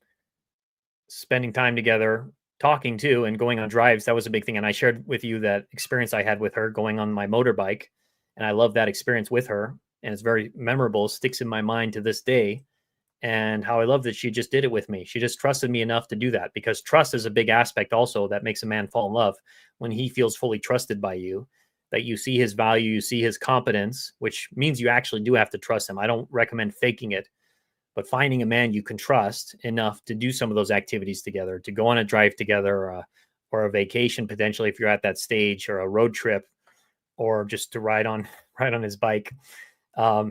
spending time together talking too and going on drives. That was a big thing. And I shared with you that experience I had with her going on my motorbike. And I love that experience with her. And it's very memorable, sticks in my mind to this day. And how I love that she just did it with me. She just trusted me enough to do that, because trust is a big aspect also that makes a man fall in love, when he feels fully trusted by you, that you see his value, you see his competence, which means you actually do have to trust him. I don't recommend faking it, but finding a man you can trust enough to do some of those activities together, to go on a drive together, or a vacation potentially if you're at that stage, or a road trip, or just to ride on his bike,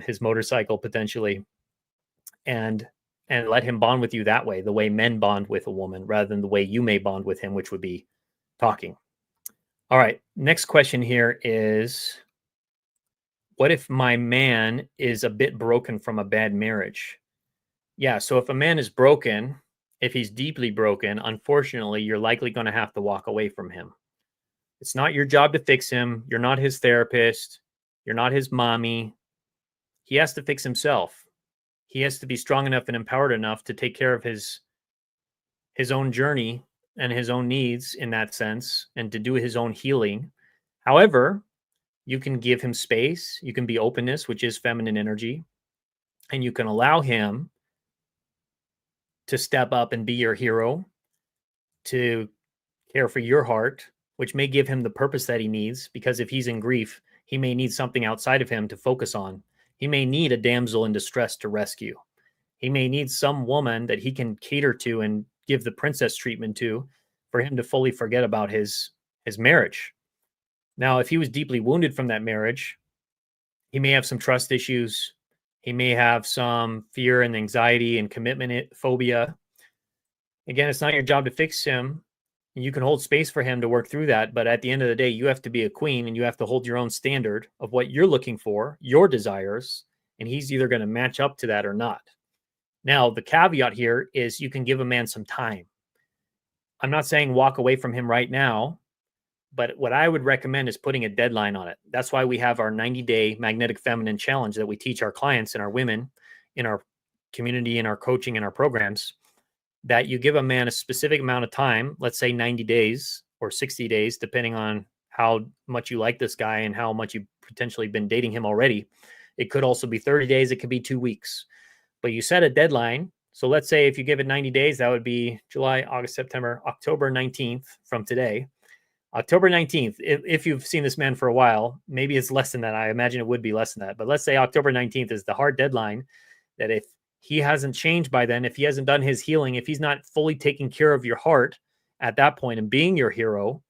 his motorcycle potentially, and let him bond with you that way, the way men bond with a woman, rather than the way you may bond with him, which would be talking. All right, next question here is, what if my man is a bit broken from a bad marriage? Yeah, so if a man is broken, if he's deeply broken, unfortunately, you're likely going to have to walk away from him. It's not your job to fix him. You're not his therapist. You're not his mommy. He has to fix himself. He has to be strong enough and empowered enough to take care of his own journey and his own needs in that sense, and to do his own healing. However, you can give him space. You can be openness, which is feminine energy, and you can allow him to step up and be your hero, to care for your heart, which may give him the purpose that he needs. Because if he's in grief, he may need something outside of him to focus on. He may need a damsel in distress to rescue. He may need some woman that he can cater to and give the princess treatment to, for him to fully forget about his marriage. Now, if he was deeply wounded from that marriage, he may have some trust issues. He may have some fear and anxiety and commitment phobia. Again, it's not your job to fix him. You can hold space for him to work through that. But at the end of the day, you have to be a queen, and you have to hold your own standard of what you're looking for, your desires, and he's either going to match up to that or not. Now, the caveat here is you can give a man some time. I'm not saying walk away from him right now, but what I would recommend is putting a deadline on it. That's why we have our 90-day magnetic feminine challenge that we teach our clients and our women in our community, in our coaching, and our programs, that you give a man a specific amount of time, let's say 90 days or 60 days, depending on how much you like this guy and how much you've potentially been dating him already. It could also be 30 days. It could be 2 weeks. But you set a deadline. So let's say if you give it 90 days, that would be July, August, September, October 19th from today. October 19th, if you've seen this man for a while, maybe it's less than that. I imagine it would be less than that. But let's say October 19th is the hard deadline, that if he hasn't changed by then, if he hasn't done his healing, if he's not fully taking care of your heart at that point and being your hero,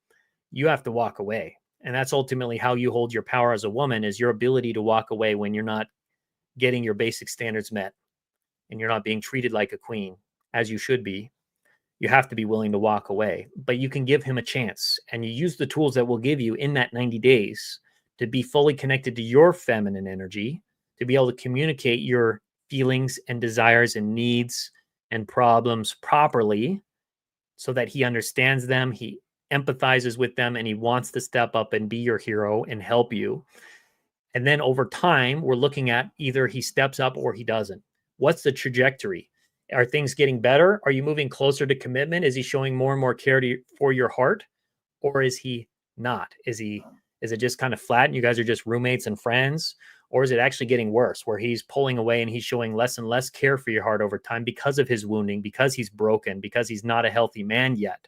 you have to walk away. And that's ultimately how you hold your power as a woman, is your ability to walk away when you're not getting your basic standards met and you're not being treated like a queen as you should be. You have to be willing to walk away, but you can give him a chance, and you use the tools that will give you in that 90 days to be fully connected to your feminine energy, to be able to communicate your feelings and desires and needs and problems properly, so that he understands them, he empathizes with them, and he wants to step up and be your hero and help you. And then over time, we're looking at either he steps up or he doesn't. What's the trajectory? Are things getting better? Are you moving closer to commitment? Is he showing more and more care for your heart? Or is he not? Is it just kind of flat and you guys are just roommates and friends? Or is it actually getting worse, where he's pulling away and he's showing less and less care for your heart over time because of his wounding, because he's broken, because he's not a healthy man yet?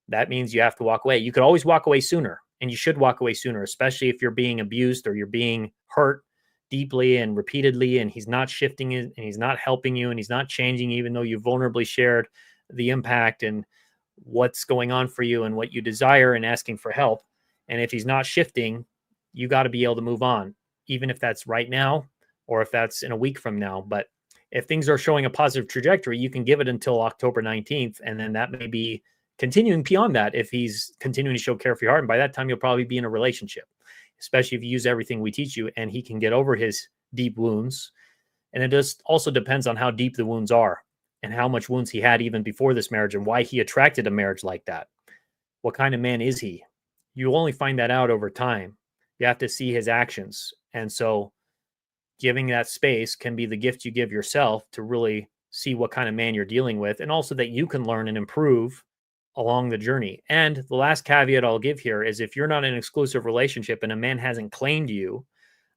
That means you have to walk away. You could always walk away sooner, and you should walk away sooner, especially if you're being abused or you're being hurt deeply and repeatedly, and he's not shifting it, and he's not helping you, and he's not changing, even though you vulnerably shared the impact and what's going on for you and what you desire and asking for help. And if he's not shifting, you got to be able to move on, even if that's right now or if that's in a week from now. But if things are showing a positive trajectory, you can give it until October 19th. And then that may be continuing beyond that if he's continuing to show care for your heart. And by that time, you'll probably be in a relationship, especially if you use everything we teach you and he can get over his deep wounds. And it just also depends on how deep the wounds are and how much wounds he had even before this marriage and why he attracted a marriage like that. What kind of man is he? You'll only find that out over time. You have to see his actions. And so giving that space can be the gift you give yourself to really see what kind of man you're dealing with. And also that you can learn and improve along the journey. And the last caveat I'll give here is if you're not in an exclusive relationship and a man hasn't claimed you,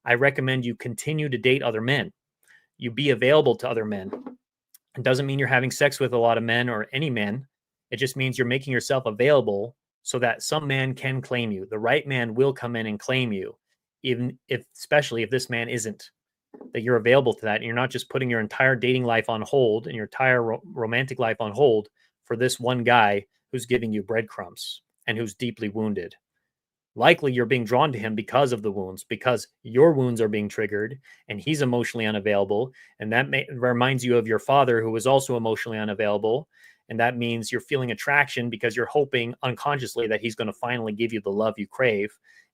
I recommend you continue to date other men. You be available to other men. It doesn't mean you're having sex with a lot of men or any men. It just means you're making yourself available so that some man can claim you. The right man will come in and claim you, even if, especially if this man isn't, that you're available to that. And you're not just putting your entire dating life on hold and your entire romantic life on hold for this one guy who's giving you breadcrumbs and who's deeply wounded. Likely you're being drawn to him because of the wounds, because your wounds are being triggered and he's emotionally unavailable. And that reminds you of your father who was also emotionally unavailable. And that means you're feeling attraction because you're hoping unconsciously that he's going to finally give you the love you crave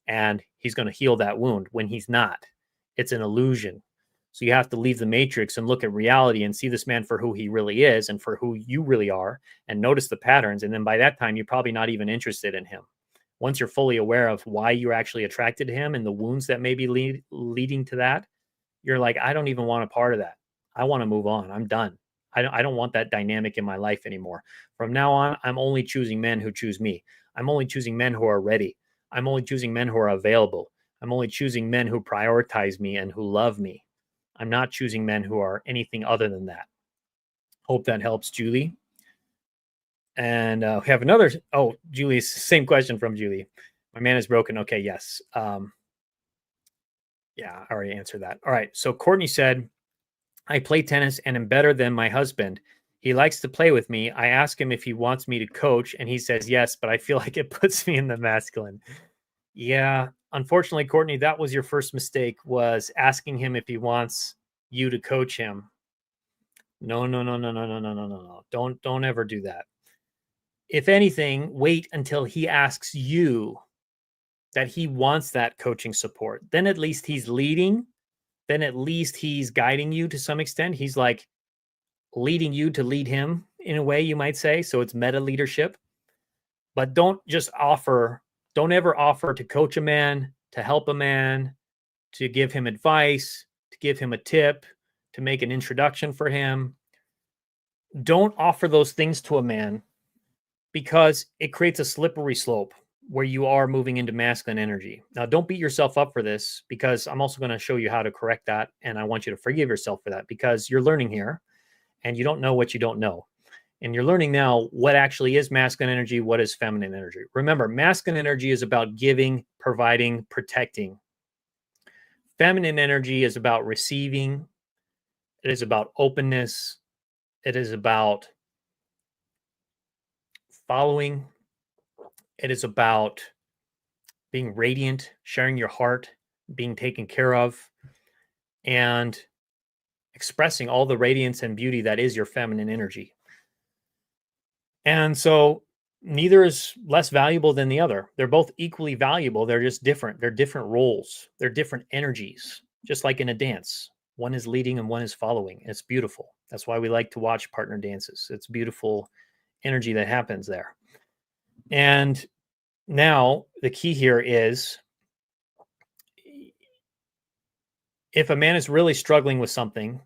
and he's going to heal that wound when he's not. It's an illusion. So you have to leave the matrix and look at reality and see this man for who he really is and for who you really are and notice the patterns. And then by that time, you're probably not even interested in him. Once you're fully aware of why you're actually attracted to him and the wounds that may be leading to that, you're like, I don't even want a part of that. I want to move on. I'm done. I don't want that dynamic in my life anymore. From now on, I'm only choosing men who choose me. I'm only choosing men who are ready. I'm only choosing men who are available. I'm only choosing men who prioritize me and who love me. I'm not choosing men who are anything other than that. Hope that helps, Julie. And we have another. Oh, Julie's same question from Julie. My man is broken. Okay, yes. Yeah, I already answered that. All right. So Courtney said, I play tennis and am better than my husband. He likes to play with me. I ask him if he wants me to coach, and he says yes, but I feel like it puts me in the masculine. Yeah, unfortunately, Courtney, that was your first mistake, was asking him if he wants you to coach him. No. Don't ever do that. If anything, wait until he asks you that he wants that coaching support. Then at least he's leading. Then at least he's guiding you to some extent. He's like leading you to lead him in a way, you might say. So it's meta leadership. But don't ever offer to coach a man, to help a man, to give him advice, to give him a tip, to make an introduction for him. Don't offer those things to a man because it creates a slippery slope where you are moving into masculine energy. Now, don't beat yourself up for this because I'm also going to show you how to correct that. And I want you to forgive yourself for that because you're learning here and you don't know what you don't know. And you're learning now what actually is masculine energy, what is feminine energy. Remember, masculine energy is about giving, providing, protecting. Feminine energy is about receiving. It is about openness. It is about following. It is about being radiant, sharing your heart, being taken care of, and expressing all the radiance and beauty that is your feminine energy. And so neither is less valuable than the other. They're both equally valuable. They're just different. They're different roles. They're different energies, just like in a dance. One is leading and one is following. It's beautiful. That's why we like to watch partner dances. It's beautiful energy that happens there. And now the key here is if a man is really struggling with something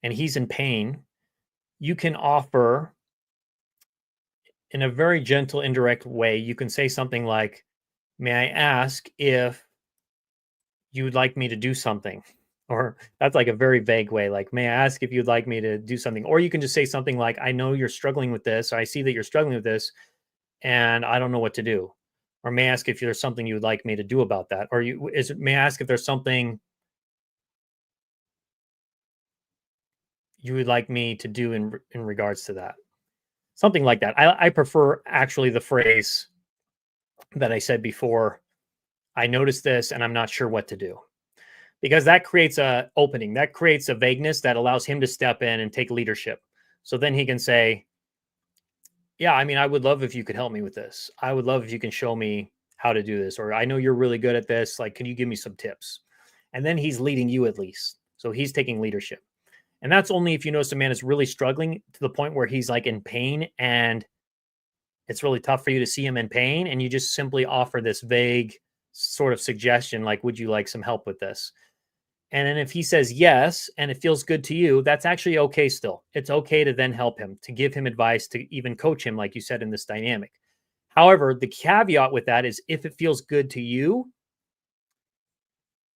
and he's in pain, you can offer in a very gentle, indirect way. You can say something like, may I ask if you'd like me to do something? Or that's like a very vague way. Like, may I ask if you'd like me to do something? Or you can just say something like, I know you're struggling with this. I see that you're struggling with this and I don't know what to do. Or may I ask if there's something you would like me to do about that? Or may I ask if there's something you would like me to do in regards to that? Something like that. I prefer actually the phrase that I said before. I noticed this and I'm not sure what to do. Because that creates a opening. That creates a vagueness that allows him to step in and take leadership. So then he can say, yeah, I mean, I would love if you could help me with this. I would love if you can show me how to do this. Or I know you're really good at this. Like, can you give me some tips? And then he's leading you at least. So he's taking leadership. And that's only if you notice a man is really struggling to the point where he's like in pain and it's really tough for you to see him in pain. And you just simply offer this vague sort of suggestion, like, would you like some help with this? And then if he says yes, and it feels good to you, that's actually okay still. It's okay to then help him, to give him advice, to even coach him, like you said, in this dynamic. However, the caveat with that is if it feels good to you.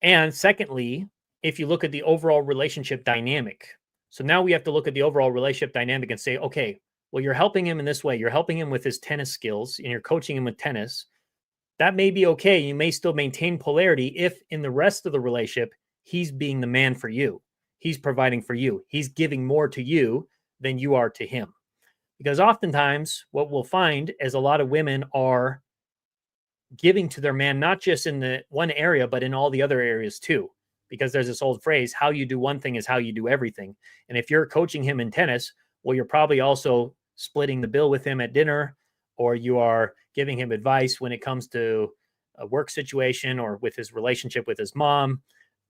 And secondly, if you look at the overall relationship dynamic. So now we have to look at the overall relationship dynamic and say, okay, well, you're helping him in this way. You're helping him with his tennis skills and you're coaching him with tennis. That may be okay. You may still maintain polarity if in the rest of the relationship, he's being the man for you. He's providing for you. He's giving more to you than you are to him. Because oftentimes what we'll find is a lot of women are giving to their man, not just in the one area, but in all the other areas too. Because there's this old phrase, how you do one thing is how you do everything. And if you're coaching him in tennis, well, you're probably also splitting the bill with him at dinner, or you are giving him advice when it comes to a work situation or with his relationship with his mom,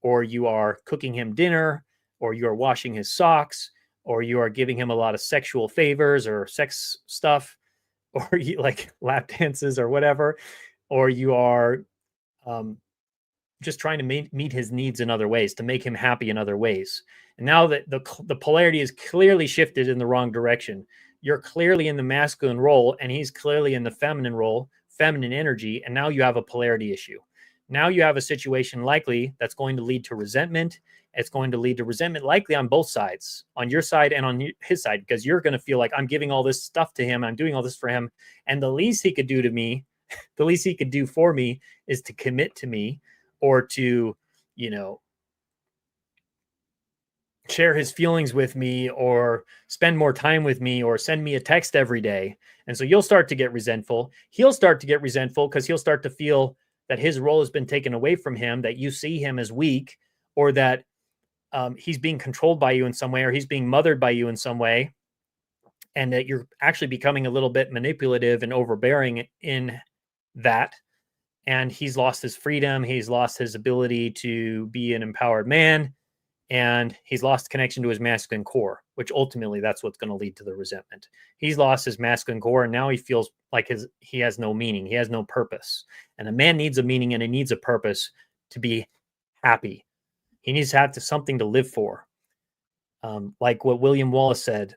or you are cooking him dinner, or you are washing his socks, or you are giving him a lot of sexual favors or sex stuff, or you like lap dances or whatever, or you are just trying to meet his needs in other ways, to make him happy in other ways. And now that the polarity is clearly shifted in the wrong direction. You're clearly in the masculine role and he's clearly in the feminine role, feminine energy. And now you have a polarity issue. Now you have a situation likely that's going to lead to resentment. It's going to lead to resentment likely on both sides, on your side and on his side, because you're going to feel like I'm giving all this stuff to him. I'm doing all this for him. And the least he could do to me, the least he could do for me is to commit to me or to, share his feelings with me or spend more time with me or send me a text every day. And so you'll start to get resentful. He'll start to get resentful because he'll start to feel that his role has been taken away from him, that you see him as weak, or that he's being controlled by you in some way, or he's being mothered by you in some way, and that you're actually becoming a little bit manipulative and overbearing in that. And he's lost his freedom. He's lost his ability to be an empowered man. And he's lost connection to his masculine core, which ultimately that's what's going to lead to the resentment. He's lost his masculine core, and now he feels like he has no meaning. He has no purpose. And a man needs a meaning and he needs a purpose to be happy. He needs to have something to live for. Like what William Wallace said,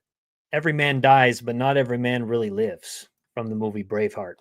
every man dies, but not every man really lives, from the movie Braveheart.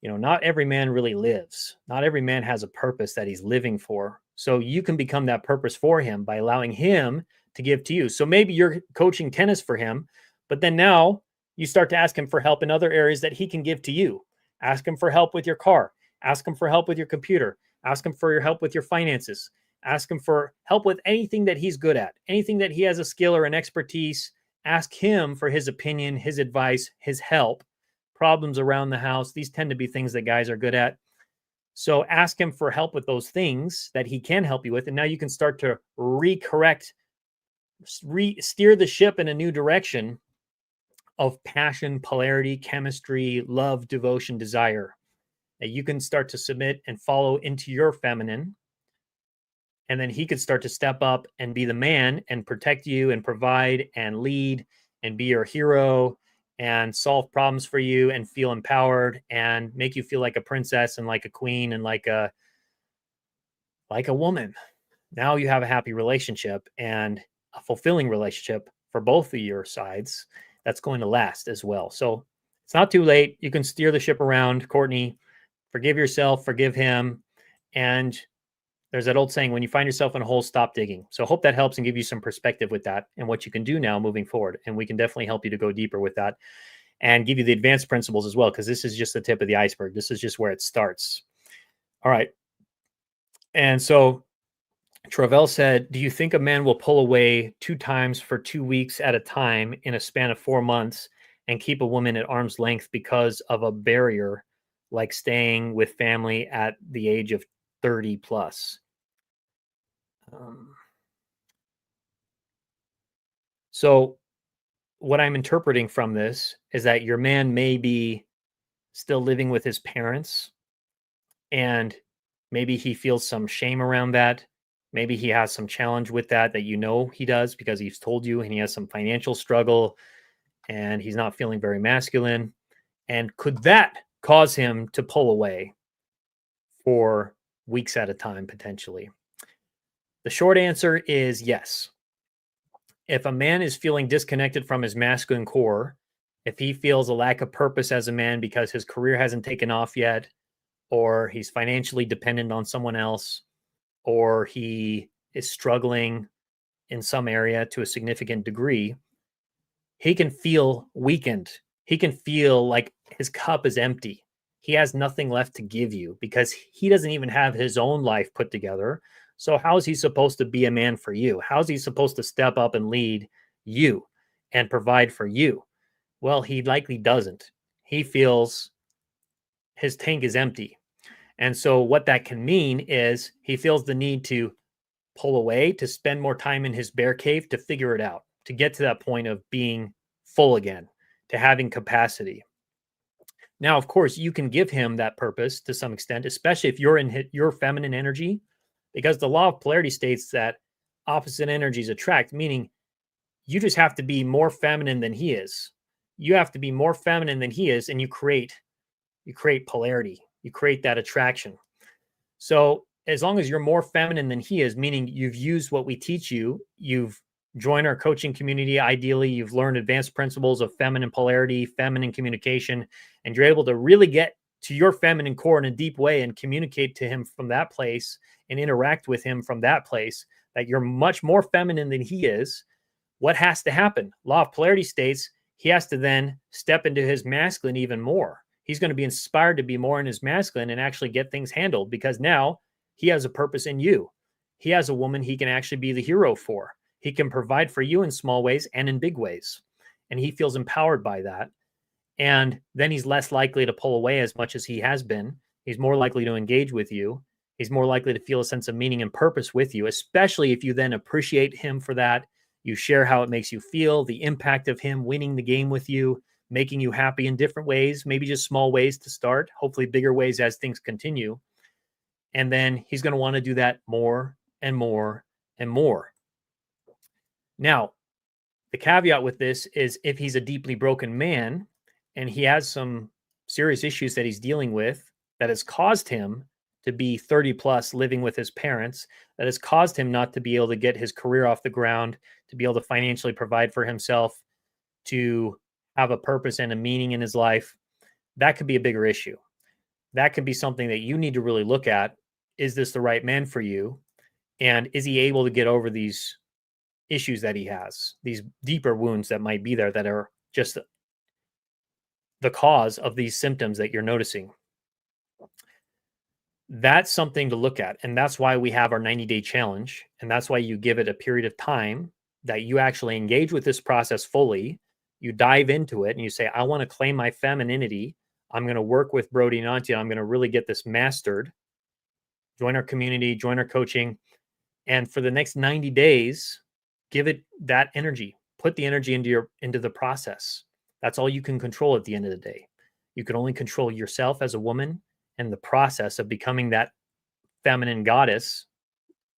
Not every man really lives. Not every man has a purpose that he's living for. So you can become that purpose for him by allowing him to give to you. So maybe you're coaching tennis for him, but then now you start to ask him for help in other areas that he can give to you. Ask him for help with your car. Ask him for help with your computer. Ask him for your help with your finances. Ask him for help with anything that he's good at, anything that he has a skill or an expertise. Ask him for his opinion, his advice, his help. Problems around the house. These tend to be things that guys are good at. So ask him for help with those things that he can help you with. And now you can start to steer the ship in a new direction of passion, polarity, chemistry, love, devotion, desire. And you can start to submit and follow into your feminine. And then he could start to step up and be the man and protect you and provide and lead and be your hero and solve problems for you and feel empowered and make you feel like a princess and like a queen and like a woman. Now you have a happy relationship and a fulfilling relationship for both of your sides that's going to last as well. So it's not too late. You can steer the ship around, Courtney. Forgive yourself, forgive him. And there's that old saying, when you find yourself in a hole, stop digging. So I hope that helps and give you some perspective with that and what you can do now moving forward. And we can definitely help you to go deeper with that and give you the advanced principles as well, because this is just the tip of the iceberg. This is just where it starts. All right. And so Travell said, do you think a man will pull away 2 times for 2 weeks at a time in a span of 4 months and keep a woman at arm's length because of a barrier like staying with family at the age of 30 plus? So what I'm interpreting from this is that your man may be still living with his parents and maybe he feels some shame around that. Maybe he has some challenge with that he does because he's told you, and he has some financial struggle and he's not feeling very masculine. And could that cause him to pull away for weeks at a time, potentially? The short answer is yes. If a man is feeling disconnected from his masculine core if he feels a lack of purpose as a man because his career hasn't taken off yet, or he's financially dependent on someone else, or he is struggling in some area to a significant degree, he can feel weakened. He can feel like his cup is empty. He has nothing left to give you because he doesn't even have his own life put together. So, how is he supposed to be a man for you? How is he supposed to step up and lead you and provide for you? Well, he likely doesn't. He feels his tank is empty. And so, what that can mean is he feels the need to pull away, to spend more time in his bear cave to figure it out, to get to that point of being full again, to having capacity. Now, of course, you can give him that purpose to some extent, especially if you're in your feminine energy, because the law of polarity states that opposite energies attract, meaning you just have to be more feminine than he is. You have to be more feminine than he is, and you create polarity. You create that attraction. So as long as you're more feminine than he is, meaning you've used what we teach you, you've joined our coaching community, ideally, you've learned advanced principles of feminine polarity, feminine communication, and you're able to really get to your feminine core in a deep way and communicate to him from that place and interact with him from that place, that you're much more feminine than he is. What has to happen? Law of polarity states he has to then step into his masculine even more. He's going to be inspired to be more in his masculine and actually get things handled, because now he has a purpose in you. He has a woman he can actually be the hero for. He can provide for you in small ways and in big ways. And he feels empowered by that. And then he's less likely to pull away as much as he has been. He's more likely to engage with you. He's more likely to feel a sense of meaning and purpose with you, especially if you then appreciate him for that. You share how it makes you feel, the impact of him winning the game with you, making you happy in different ways, maybe just small ways to start, hopefully bigger ways as things continue. And then he's going to want to do that more and more and more. Now, the caveat with this is if he's a deeply broken man and he has some serious issues that he's dealing with that has caused him to be 30 plus living with his parents, that has caused him not to be able to get his career off the ground, to be able to financially provide for himself, to have a purpose and a meaning in his life, that could be a bigger issue. That could be something that you need to really look at. Is this the right man for you? And is he able to get over these issues that he has, these deeper wounds that might be there that are just the cause of these symptoms that you're noticing? That's something to look at. And that's why we have our 90-day challenge. And that's why you give it a period of time that you actually engage with this process fully. You dive into it and you say, I want to claim my femininity. I'm going to work with Brody and Antia. I'm going to really get this mastered. Join our community, join our coaching. And for the next 90 days, give it that energy. Put the energy into the process. That's all you can control at the end of the day. You can only control yourself as a woman and the process of becoming that feminine goddess,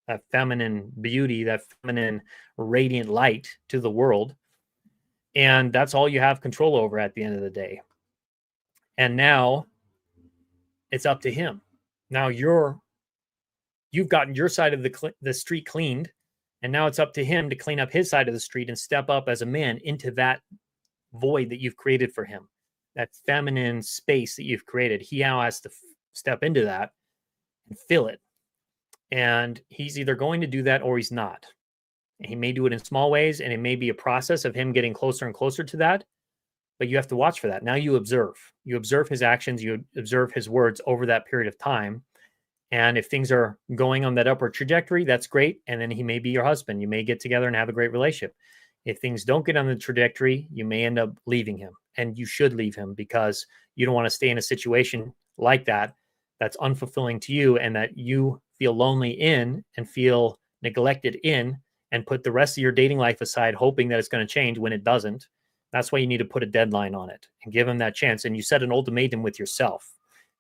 that feminine beauty, that feminine radiant light to the world. And that's all you have control over at the end of the day. And now it's up to him. Now you've gotten your side of the street cleaned, and now it's up to him to clean up his side of the street and step up as a man into that void that you've created for him, that feminine space that you've created. He now has to step into that and fill it. And he's either going to do that or he's not. And he may do it in small ways, and it may be a process of him getting closer and closer to that. But you have to watch for that. Now you observe his actions, you observe his words over that period of time. And if things are going on that upward trajectory, that's great. And then he may be your husband. You may get together and have a great relationship. If things don't get on the trajectory, you may end up leaving him. And you should leave him, because you don't want to stay in a situation like that that's unfulfilling to you and that you feel lonely in and feel neglected in, and put the rest of your dating life aside hoping that it's going to change when it doesn't. That's why you need to put a deadline on it and give him that chance. And you set an ultimatum with yourself.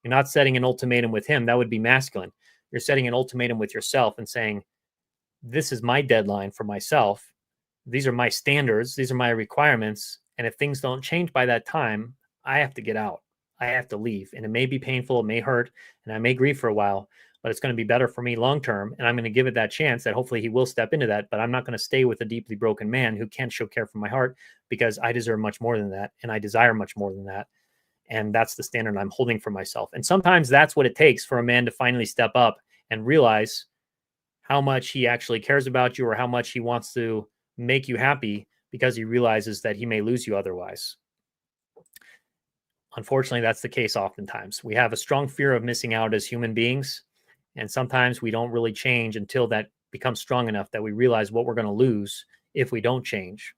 You're not setting an ultimatum with him. That would be masculine. You're setting an ultimatum with yourself and saying, this is my deadline for myself. These are my standards. These are my requirements. And if things don't change by that time, I have to get out. I have to leave. And it may be painful. It may hurt. And I may grieve for a while. but it's going to be better for me long term. And I'm going to give it that chance that hopefully he will step into that. But I'm not going to stay with a deeply broken man who can't show care from my heart, because I deserve much more than that. And I desire much more than that. And that's the standard I'm holding for myself. And sometimes that's what it takes for a man to finally step up and realize how much he actually cares about you, or how much he wants to make you happy, because he realizes that he may lose you otherwise. Unfortunately, that's the case oftentimes. We have a strong fear of missing out as human beings. And sometimes we don't really change until that becomes strong enough that we realize what we're going to lose if we don't change.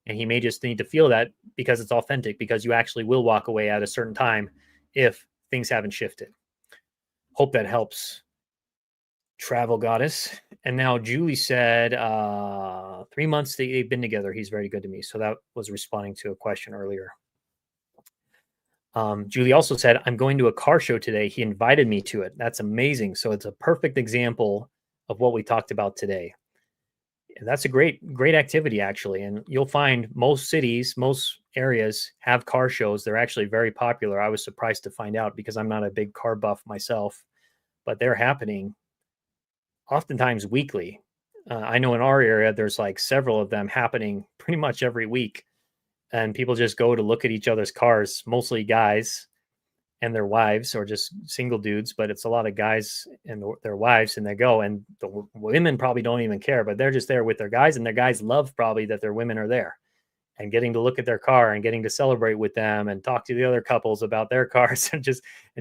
And he may just need to feel that, because it's authentic, because you actually will walk away at a certain time if things haven't shifted. Hope that helps, Travel Goddess. And now Julie said 3 months they've been together. He's very good to me. So that was responding to a question earlier. Julie also said, I'm going to a car show today. He invited me to it. That's amazing. So it's a perfect example of what we talked about today. And that's a great activity, actually. And you'll find most cities, most areas have car shows. They're actually very popular. I was surprised to find out, because I'm not a big car buff myself, but they're happening oftentimes weekly. I know in our area, there's like several of them happening pretty much every week. And people just go to look at each other's cars, mostly guys and their wives, or just single dudes, but it's a lot of guys and their wives, and they go, and the women probably don't even care, but they're just there with their guys, and their guys love probably that their women are there, and getting to look at their car and getting to celebrate with them and talk to the other couples about their cars, and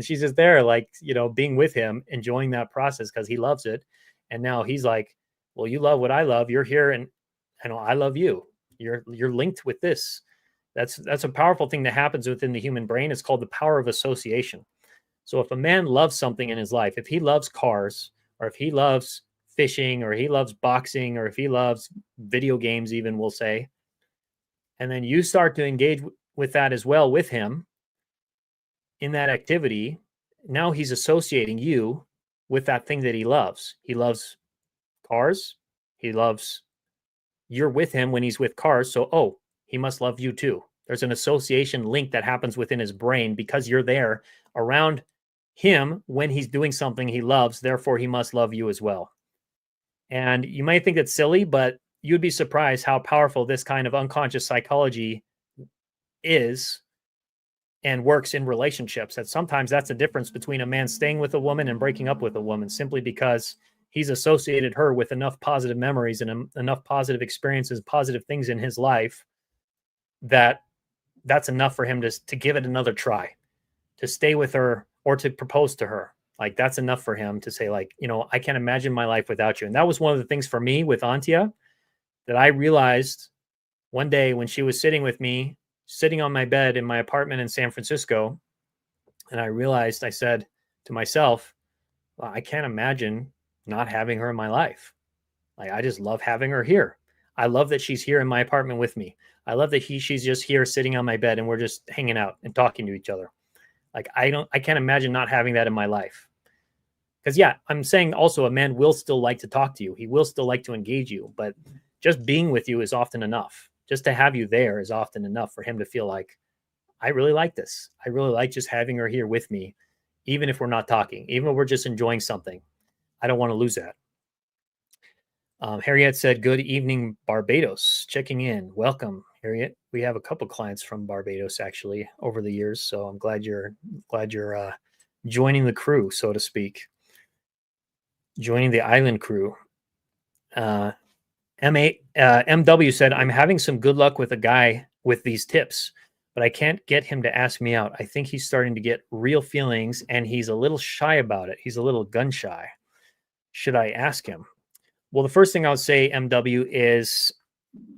she's just there, like, being with him, enjoying that process because he loves it. And now he's like, well, you love what I love. You're here, and I love you. You're linked with this. That's a powerful thing that happens within the human brain. It's called the power of association. So if a man loves something in his life, if he loves cars, or if he loves fishing, or he loves boxing, or if he loves video games, even, we'll say, and then you start to engage with that as well with him in that activity, now he's associating you with that thing that he loves. He loves cars. You're with him when he's with cars. So, he must love you too. There's an association link that happens within his brain because you're there around him when he's doing something he loves. Therefore, he must love you as well. And you might think it's silly, but you'd be surprised how powerful this kind of unconscious psychology is and works in relationships. That sometimes that's the difference between a man staying with a woman and breaking up with a woman, simply because he's associated her with enough positive memories and enough positive experiences, positive things in his life, that's enough for him to give it another try, to stay with her or to propose to her. Like, that's enough for him to say, like, I can't imagine my life without you. And that was one of the things for me with Antia that I realized one day when she was sitting with me, sitting on my bed in my apartment in San Francisco. And I said to myself, well, I can't imagine not having her in my life. Like, I just love having her here. I love that she's here in my apartment with me. I love that she's just here sitting on my bed and we're just hanging out and talking to each other. Like, I can't imagine not having that in my life. Because, yeah, I'm saying also a man will still like to talk to you. He will still like to engage you, but just being with you is often enough. Just to have you there is often enough for him to feel like, I really like this. I really like just having her here with me, even if we're not talking, even if we're just enjoying something. I don't want to lose that. Harriet said, good evening, Barbados. Checking in. Welcome, Harriet. We have a couple clients from Barbados, actually, over the years. So I'm glad you're joining the crew, so to speak. Joining the island crew. MW said, I'm having some good luck with a guy with these tips, but I can't get him to ask me out. I think he's starting to get real feelings and he's a little shy about it. He's a little gun shy. Should I ask him? Well, the first thing I would say, MW, is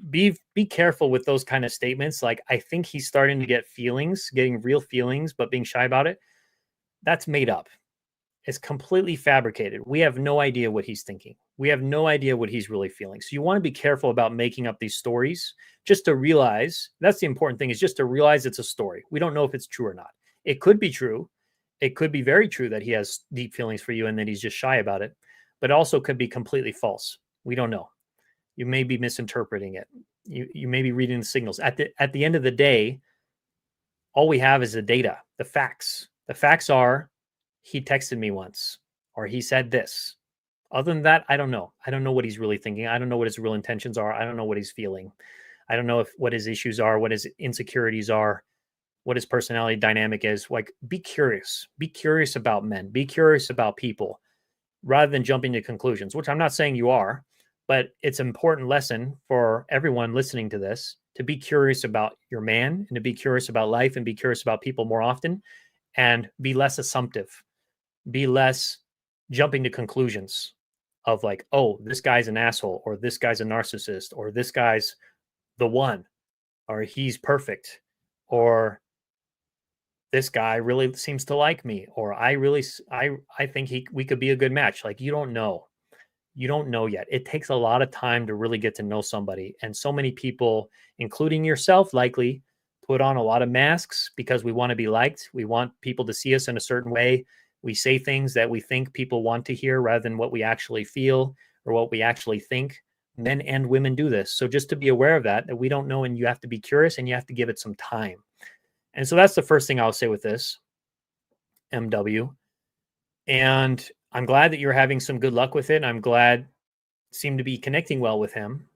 be careful with those kind of statements. Like, I think he's starting to get feelings, getting real feelings, but being shy about it. That's made up. It's completely fabricated. We have no idea what he's thinking. We have no idea what he's really feeling. So you want to be careful about making up these stories, just to realize, that's the important thing, is just to realize it's a story. We don't know if it's true or not. It could be true. It could be very true that he has deep feelings for you and that he's just shy about it, but also could be completely false. We don't know. You may be misinterpreting it. You may be reading the signals. At the end of the day, all we have is the data, the facts. The facts are, he texted me once, or he said this. Other than that, I don't know. I don't know what he's really thinking. I don't know what his real intentions are. I don't know what he's feeling. I don't know what his issues are, what his insecurities are, what his personality dynamic is. Like, be curious. Be curious about men. Be curious about people rather than jumping to conclusions, which I'm not saying you are, but it's an important lesson for everyone listening to this to be curious about your man and to be curious about life and be curious about people more often and be less assumptive, be less jumping to conclusions of like, oh, this guy's an asshole or this guy's a narcissist or this guy's the one or he's perfect or this guy really seems to like me or I think we could be a good match. Like, you don't know. You don't know yet. It takes a lot of time to really get to know somebody. And so many people, including yourself, likely put on a lot of masks because we want to be liked. We want people to see us in a certain way. We say things that we think people want to hear rather than what we actually feel or what we actually think. Men and women do this. So just to be aware of that we don't know, and you have to be curious and you have to give it some time. And so that's the first thing I'll say with this, MW. And I'm glad that you're having some good luck with it. I'm glad you seem to be connecting well with him.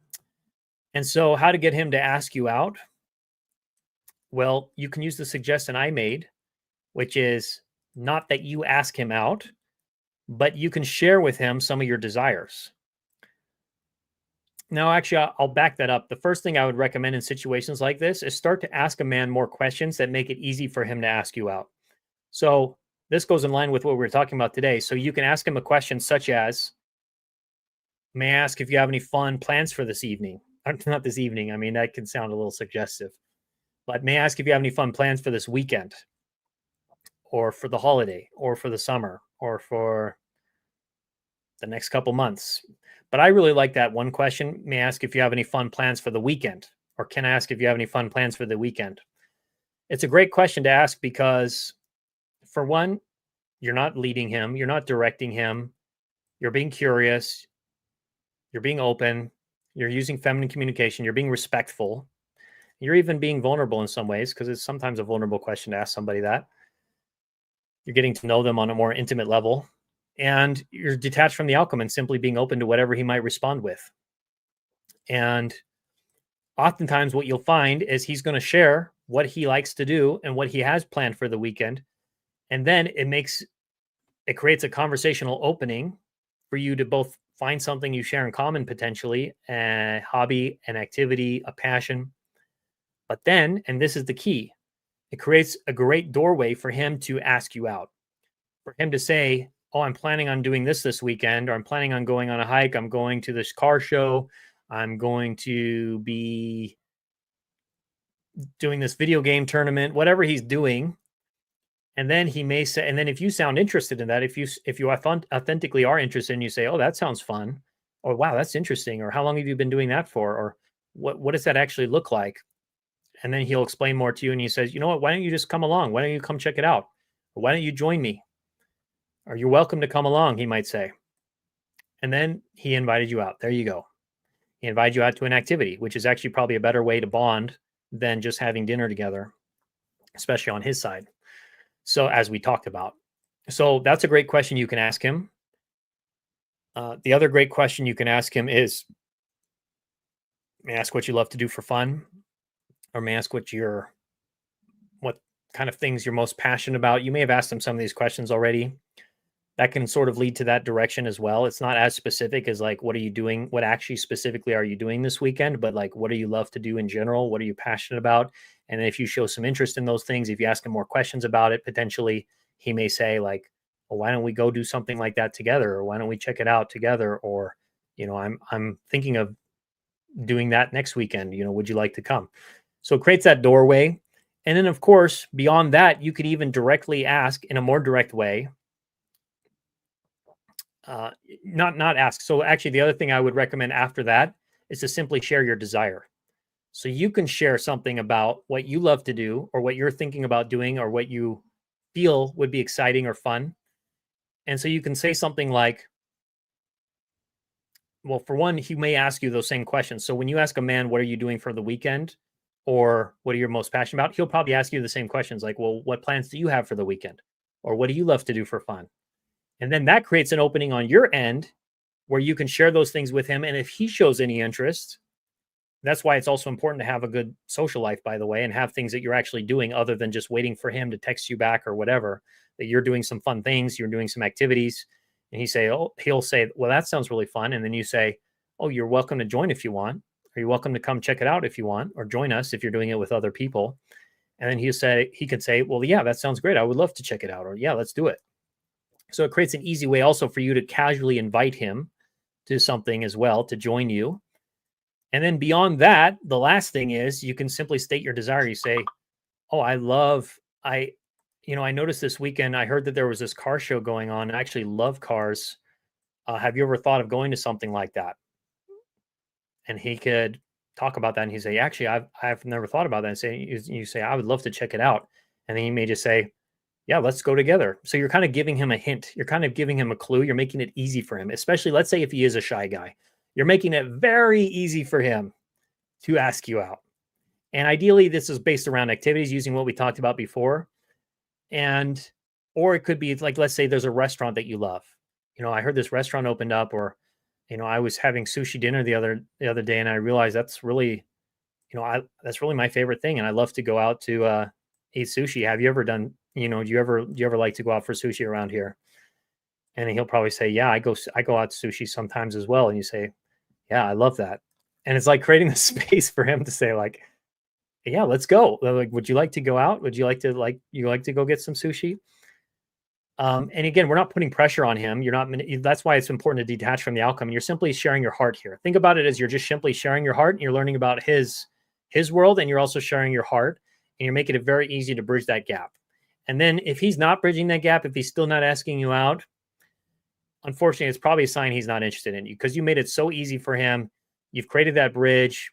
And so how to get him to ask you out? Well, you can use the suggestion I made, which is not that you ask him out, but you can share with him some of your desires. Now, actually, I'll back that up. The first thing I would recommend in situations like this is start to ask a man more questions that make it easy for him to ask you out. So this goes in line with what we were talking about today. So you can ask him a question such as, may I ask if you have any fun plans for this evening? Not this evening. I mean, that can sound a little suggestive. But may I ask if you have any fun plans for this weekend or for the holiday or for the summer or for the next couple months? But I really like that one question. May I ask if you have any fun plans for the weekend? Or can I ask if you have any fun plans for the weekend? It's a great question to ask because, for one, you're not leading him. You're not directing him. You're being curious. You're being open. You're using feminine communication. You're being respectful. You're even being vulnerable in some ways because it's sometimes a vulnerable question to ask somebody that. You're getting to know them on a more intimate level. And you're detached from the outcome and simply being open to whatever he might respond with. And oftentimes what you'll find is he's going to share what he likes to do and what he has planned for the weekend. And then it creates a conversational opening for you to both find something you share in common, potentially a hobby, an activity, a passion. But then, and this is the key, it creates a great doorway for him to ask you out, for him to say, oh, I'm planning on doing this weekend, or I'm planning on going on a hike. I'm going to this car show. I'm going to be doing this video game tournament, whatever he's doing. And then he may say, and then if you sound interested in that, if you authentically are interested and you say, oh, that sounds fun, or wow, that's interesting, or how long have you been doing that for, or what does that actually look like? And then he'll explain more to you and he says, you know what, why don't you just come along? Why don't you come check it out? Or why don't you join me? Or you're welcome to come along, he might say. And then he invited you out. There you go. He invited you out to an activity, which is actually probably a better way to bond than just having dinner together, especially on his side. So as we talked about. So that's a great question you can ask him. The other great question you can ask him is, may I ask what you love to do for fun? Or may I ask what kind of things you're most passionate about? You may have asked him some of these questions already. That can sort of lead to that direction as well. It's not as specific as like, what are you doing? What actually specifically are you doing this weekend? But like, what do you love to do in general? What are you passionate about? And if you show some interest in those things, if you ask him more questions about it, potentially he may say like, well, why don't we go do something like that together? Or why don't we check it out together? Or, I'm thinking of doing that next weekend. Would you like to come? So it creates that doorway. And then of course, beyond that, you could even directly ask in a more direct way. Not ask. So actually, the other thing I would recommend after that is to simply share your desire. So you can share something about what you love to do or what you're thinking about doing or what you feel would be exciting or fun. And so you can say something like, well, for one, he may ask you those same questions. So when you ask a man, what are you doing for the weekend? Or what are you most passionate about? He'll probably ask you the same questions like, well, what plans do you have for the weekend? Or what do you love to do for fun? And then that creates an opening on your end where you can share those things with him. And if he shows any interest, that's why it's also important to have a good social life, by the way, and have things that you're actually doing other than just waiting for him to text you back or whatever, that you're doing some fun things, you're doing some activities. And he'll say, well, that sounds really fun. And then you say, oh, you're welcome to join if you want, or you're welcome to come check it out if you want, or join us if you're doing it with other people. And then he could say, well, yeah, that sounds great. I would love to check it out. Or yeah, let's do it. So it creates an easy way also for you to casually invite him to something as well, to join you. And then beyond that, the last thing is you can simply state your desire. You say, oh, I noticed this weekend, I heard that there was this car show going on. I actually love cars. Have you ever thought of going to something like that? And he could talk about that. And he'd say, actually, I've never thought about that. And you say, I would love to check it out. And then he may just say, yeah, let's go together. So you're kind of giving him a hint. You're kind of giving him a clue. You're making it easy for him, especially let's say if he is a shy guy. You're making it very easy for him to ask you out. And ideally, this is based around activities using what we talked about before. Or it could be like, let's say there's a restaurant that you love. I heard this restaurant opened up, or, I was having sushi dinner the other day and I realized that's really, that's really my favorite thing. And I love to go out to eat sushi. Have you ever done, do you ever like to go out for sushi around here? And he'll probably say, yeah, I go out to sushi sometimes as well. And you say, yeah, I love that. And it's like creating the space for him to say like, yeah, let's go. Like, would you like to go out? Would you like to go get some sushi? And again, we're not putting pressure on him. That's why it's important to detach from the outcome. You're simply sharing your heart here. Think about it as you're just simply sharing your heart and you're learning about his world. And you're also sharing your heart and you're making it very easy to bridge that gap. And then if he's not bridging that gap, if he's still not asking you out, unfortunately, it's probably a sign he's not interested in you because you made it so easy for him. You've created that bridge.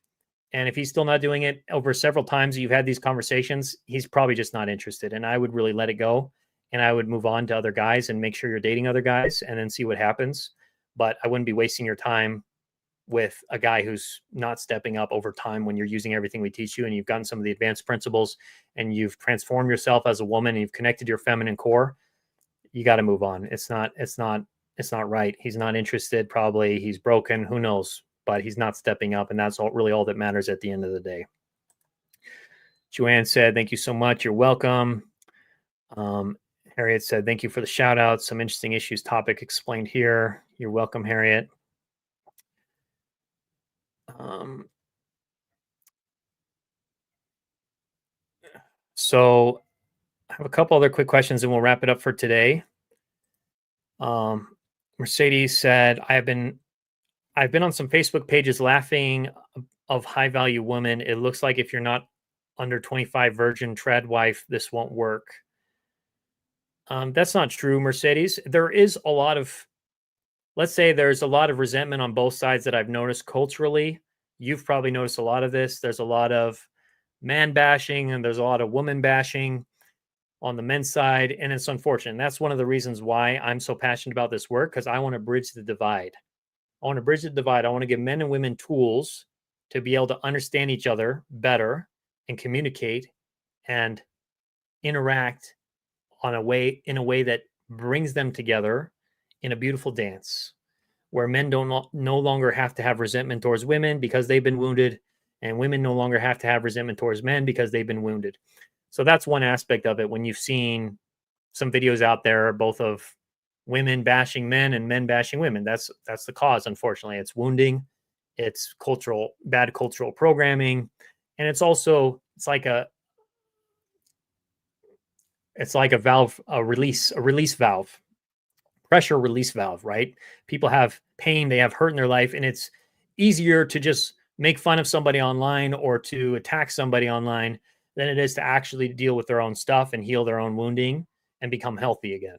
And if he's still not doing it over several times you've had these conversations, he's probably just not interested. And I would really let it go. And I would move on to other guys and make sure you're dating other guys and then see what happens. But I wouldn't be wasting your time with a guy who's not stepping up over time when you're using everything we teach you and you've gotten some of the advanced principles and you've transformed yourself as a woman and you've connected your feminine core. You got to move on. It's not right. He's not interested. Probably he's broken. Who knows? But he's not stepping up. And that's really all that matters at the end of the day. Joanne said, thank you so much. You're welcome. Harriet said, thank you for the shout out. Some interesting issues topic explained here. You're welcome, Harriet. So I have a couple other quick questions and we'll wrap it up for today. Mercedes said, I've been on some Facebook pages laughing of high value women. It looks like if you're not under 25 virgin trad wife, this won't work. That's not true, Mercedes. There's a lot of resentment on both sides that I've noticed culturally. You've probably noticed a lot of this. There's a lot of man bashing and there's a lot of woman bashing on the men's side. And it's unfortunate. And that's one of the reasons why I'm so passionate about this work, because I want to bridge the divide. I want to give men and women tools to be able to understand each other better and communicate and interact in a way that brings them together in a beautiful dance where men no longer have to have resentment towards women because they've been wounded, and women no longer have to have resentment towards men because they've been wounded. So that's one aspect of it. When you've seen some videos out there, both of women bashing men and men bashing women, that's the cause. Unfortunately, it's wounding, it's bad cultural programming, and it's like a valve, a release valve, pressure release valve, right? People have pain, they have hurt in their life, and it's easier to just make fun of somebody online or to attack somebody online than it is to actually deal with their own stuff and heal their own wounding and become healthy again.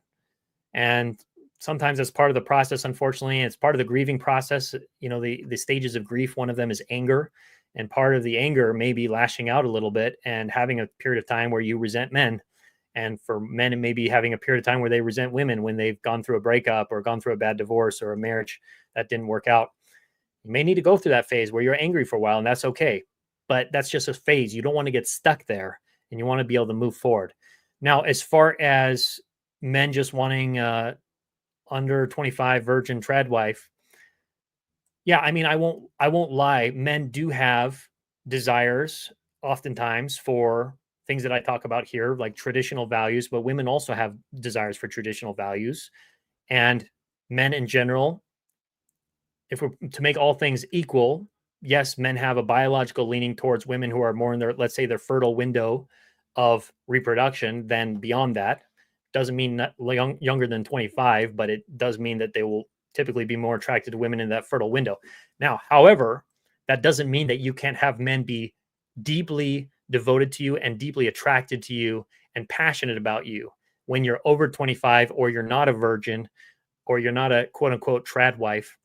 And sometimes that's part of the process, unfortunately. It's part of the grieving process. The stages of grief, one of them is anger. And part of the anger may be lashing out a little bit and having a period of time where you resent men. And for men, it may be having a period of time where they resent women when they've gone through a breakup or gone through a bad divorce or a marriage that didn't work out. You may need to go through that phase where you're angry for a while, and that's okay. But that's just a phase. You don't want to get stuck there, and you want to be able to move forward. Now, as far as men just wanting under 25, virgin, trad wife. Yeah, I mean, I won't lie. Men do have desires oftentimes for things that I talk about here, like traditional values, but women also have desires for traditional values. And men in general, if we're to make all things equal, yes, men have a biological leaning towards women who are more in their, let's say, their fertile window of reproduction than beyond that. Doesn't mean that younger than 25, but it does mean that they will typically be more attracted to women in that fertile window. Now, however, that doesn't mean that you can't have men be deeply devoted to you and deeply attracted to you and passionate about you when you're over 25, or you're not a virgin, or you're not a quote unquote trad wife,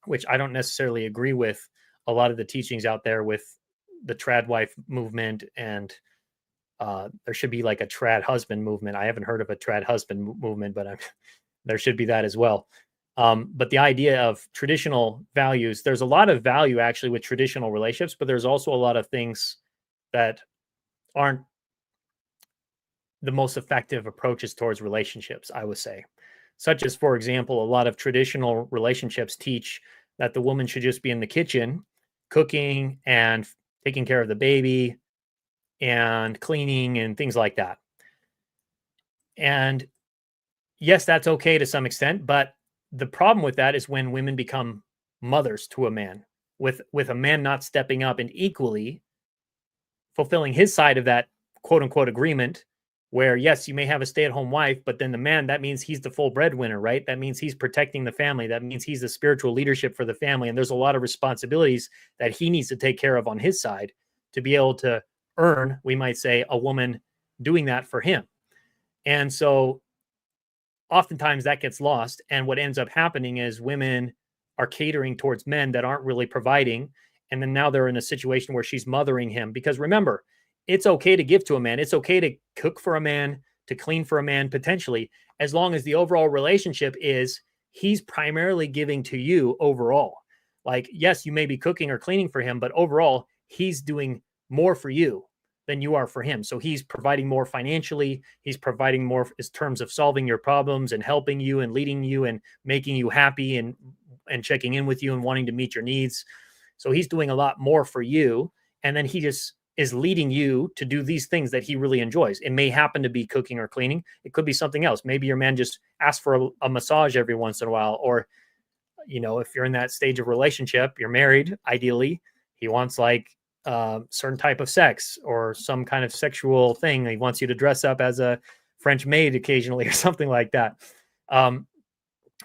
which I don't necessarily agree with a lot of the teachings out there with the trad wife movement. And there should be like a trad husband movement. I haven't heard of a trad husband movement, but there should be that as well. But the idea of traditional values, there's a lot of value actually with traditional relationships, but there's also a lot of things that aren't the most effective approaches towards relationships, I would say. Such as, for example, a lot of traditional relationships teach that the woman should just be in the kitchen, cooking and taking care of the baby and cleaning and things like that. And yes, that's okay to some extent, but the problem with that is when women become mothers to a man, with a man not stepping up and equally fulfilling his side of that quote unquote agreement, where yes, you may have a stay-at-home wife, but then the man, that means he's the full breadwinner, right? That means he's protecting the family. That means he's the spiritual leadership for the family. And there's a lot of responsibilities that he needs to take care of on his side to be able to earn, we might say, a woman doing that for him. And so oftentimes that gets lost. And what ends up happening is women are catering towards men that aren't really providing. And then now they're in a situation where she's mothering him. Because remember, it's okay to give to a man. It's okay to cook for a man, to clean for a man, potentially, as long as the overall relationship is he's primarily giving to you overall. Like, yes, you may be cooking or cleaning for him, but overall, he's doing more for you than you are for him. So he's providing more financially. He's providing more in terms of solving your problems and helping you and leading you and making you happy and checking in with you and wanting to meet your needs. So he's doing a lot more for you. And then he just is leading you to do these things that he really enjoys. It may happen to be cooking or cleaning. It could be something else. Maybe your man just asks for a massage every once in a while. Or, you know, if you're in that stage of relationship, you're married, ideally, he wants like certain type of sex or some kind of sexual thing. He wants you to dress up as a French maid occasionally or something like that.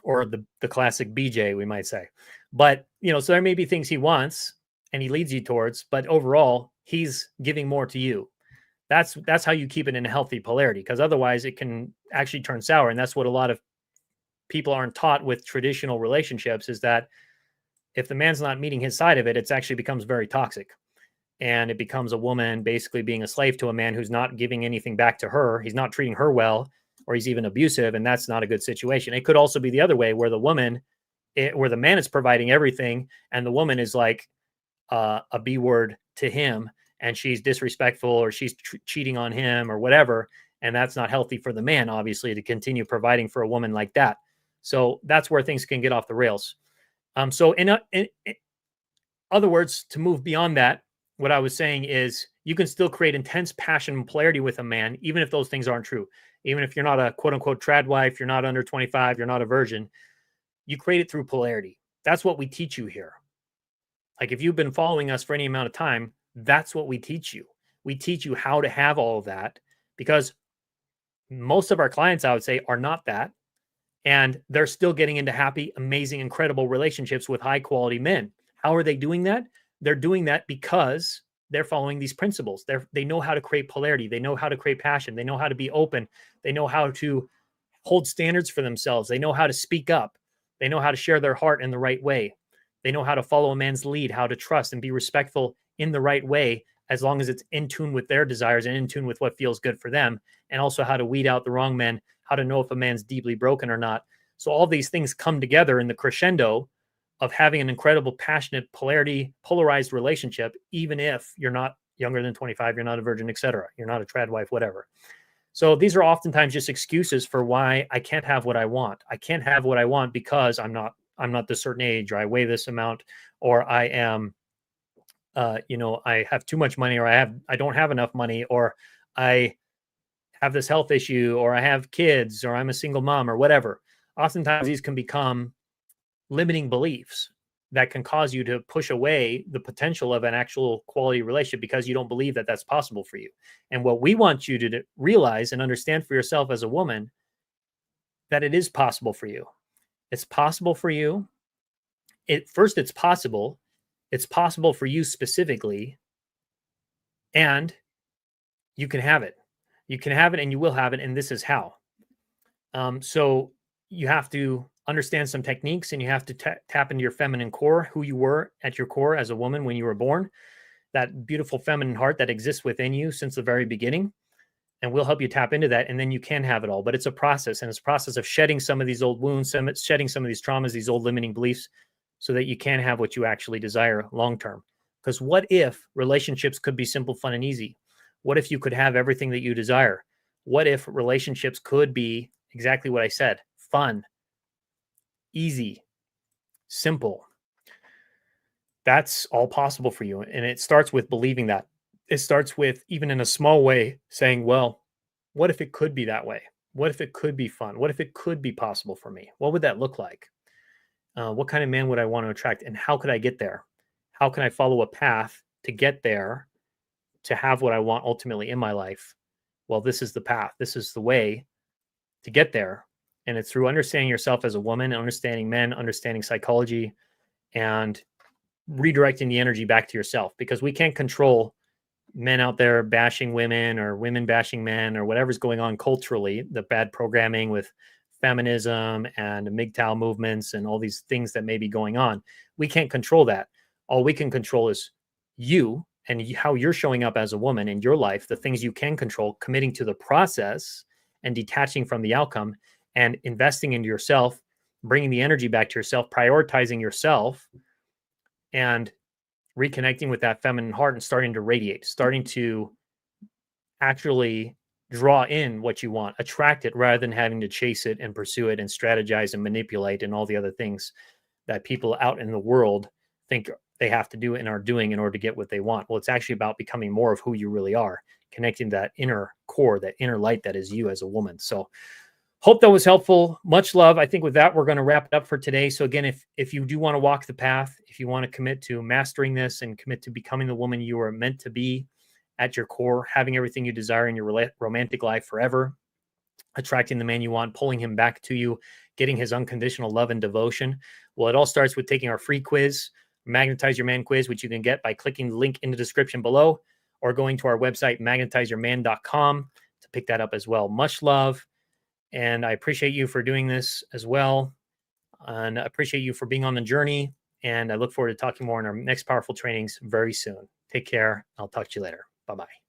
Or the classic BJ, we might say. But, you know, so there may be things he wants and he leads you towards, but overall, he's giving more to you. That's how you keep it in a healthy polarity, because otherwise it can actually turn sour. And that's what a lot of people aren't taught with traditional relationships, is that if the man's not meeting his side of it, it actually becomes very toxic. And it becomes a woman basically being a slave to a man who's not giving anything back to her. He's not treating her well, or he's even abusive. And that's not a good situation. It could also be the other way, where where the man is providing everything and the woman is like a B word to him, and she's disrespectful, or she's cheating on him or whatever. And that's not healthy for the man, obviously, to continue providing for a woman like that. So that's where things can get off the rails. So in other words, to move beyond that, what I was saying is you can still create intense passion and polarity with a man, even if those things aren't true. Even if you're not a quote unquote trad wife, you're not under 25, you're not a virgin, you create it through polarity. That's what we teach you here. Like, if you've been following us for any amount of time, that's what we teach you. We teach you how to have all of that, because most of our clients, I would say, are not that. And they're still getting into happy, amazing, incredible relationships with high quality men. How are they doing that? They're doing that because they're following these principles. They know how to create polarity. They know how to create passion. They know how to be open. They know how to hold standards for themselves. They know how to speak up. They know how to share their heart in the right way. They know how to follow a man's lead, how to trust and be respectful in the right way, as long as it's in tune with their desires and in tune with what feels good for them. And also how to weed out the wrong men, how to know if a man's deeply broken or not. So all these things come together in the crescendo of having an incredible, passionate, polarized relationship, even if you're not younger than 25, you're not a virgin, etc. You're not a trad wife, whatever. So these are oftentimes just excuses for why I can't have what I want. I can't have what I want because I'm not this certain age, or I weigh this amount, or I am I have too much money, or I don't have enough money, or I have this health issue, or I have kids, or I'm a single mom, or whatever. Oftentimes these can become limiting beliefs that can cause you to push away the potential of an actual quality relationship because you don't believe that that's possible for you. And what we want you to realize and understand for yourself as a woman, that it is possible for you. It's possible for you. It's possible. It's possible for you specifically, and you can have it. You can have it, and you will have it. And this is how. So you have to understand some techniques, and you have to tap into your feminine core, who you were at your core as a woman when you were born, that beautiful feminine heart that exists within you since the very beginning. And we'll help you tap into that. And then you can have it all. But it's a process, and it's a process of shedding some of these old wounds, shedding some of these traumas, these old limiting beliefs, so that you can have what you actually desire long term. Because what if relationships could be simple, fun, and easy? What if you could have everything that you desire? What if relationships could be exactly what I said? Fun, easy, simple. That's all possible for you. And it starts with believing that. It starts with, even in a small way, saying, well, what if it could be that way? What if it could be fun? What if it could be possible for me? What would that look like? What kind of man would I want to attract? And how could I get there? How can I follow a path to get there, to have what I want ultimately in my life? Well, this is the path. This is the way to get there. And it's through understanding yourself as a woman, understanding men, understanding psychology, and redirecting the energy back to yourself, because we can't control men out there bashing women, or women bashing men, or whatever's going on culturally, the bad programming with feminism and MGTOW movements and all these things that may be going on. We can't control that. All we can control is you and how you're showing up as a woman in your life, the things you can control, committing to the process and detaching from the outcome, and investing into yourself, bringing the energy back to yourself, prioritizing yourself, and reconnecting with that feminine heart, and starting to radiate, starting to actually draw in what you want, attract it, rather than having to chase it and pursue it and strategize and manipulate and all the other things that people out in the world think they have to do and are doing in order to get what they want. Well, it's actually about becoming more of who you really are, connecting that inner core, that inner light that is you as a woman. So hope that was helpful. Much love. I think with that, we're going to wrap it up for today. So again, if you do want to walk the path, if you want to commit to mastering this and commit to becoming the woman you are meant to be at your core, having everything you desire in your romantic life forever, attracting the man you want, pulling him back to you, getting his unconditional love and devotion. Well, it all starts with taking our free quiz, Magnetize Your Man quiz, which you can get by clicking the link in the description below, or going to our website, magnetizeyourman.com, to pick that up as well. Much love. And I appreciate you for doing this as well. And I appreciate you for being on the journey. And I look forward to talking more in our next powerful trainings very soon. Take care. I'll talk to you later. Bye-bye.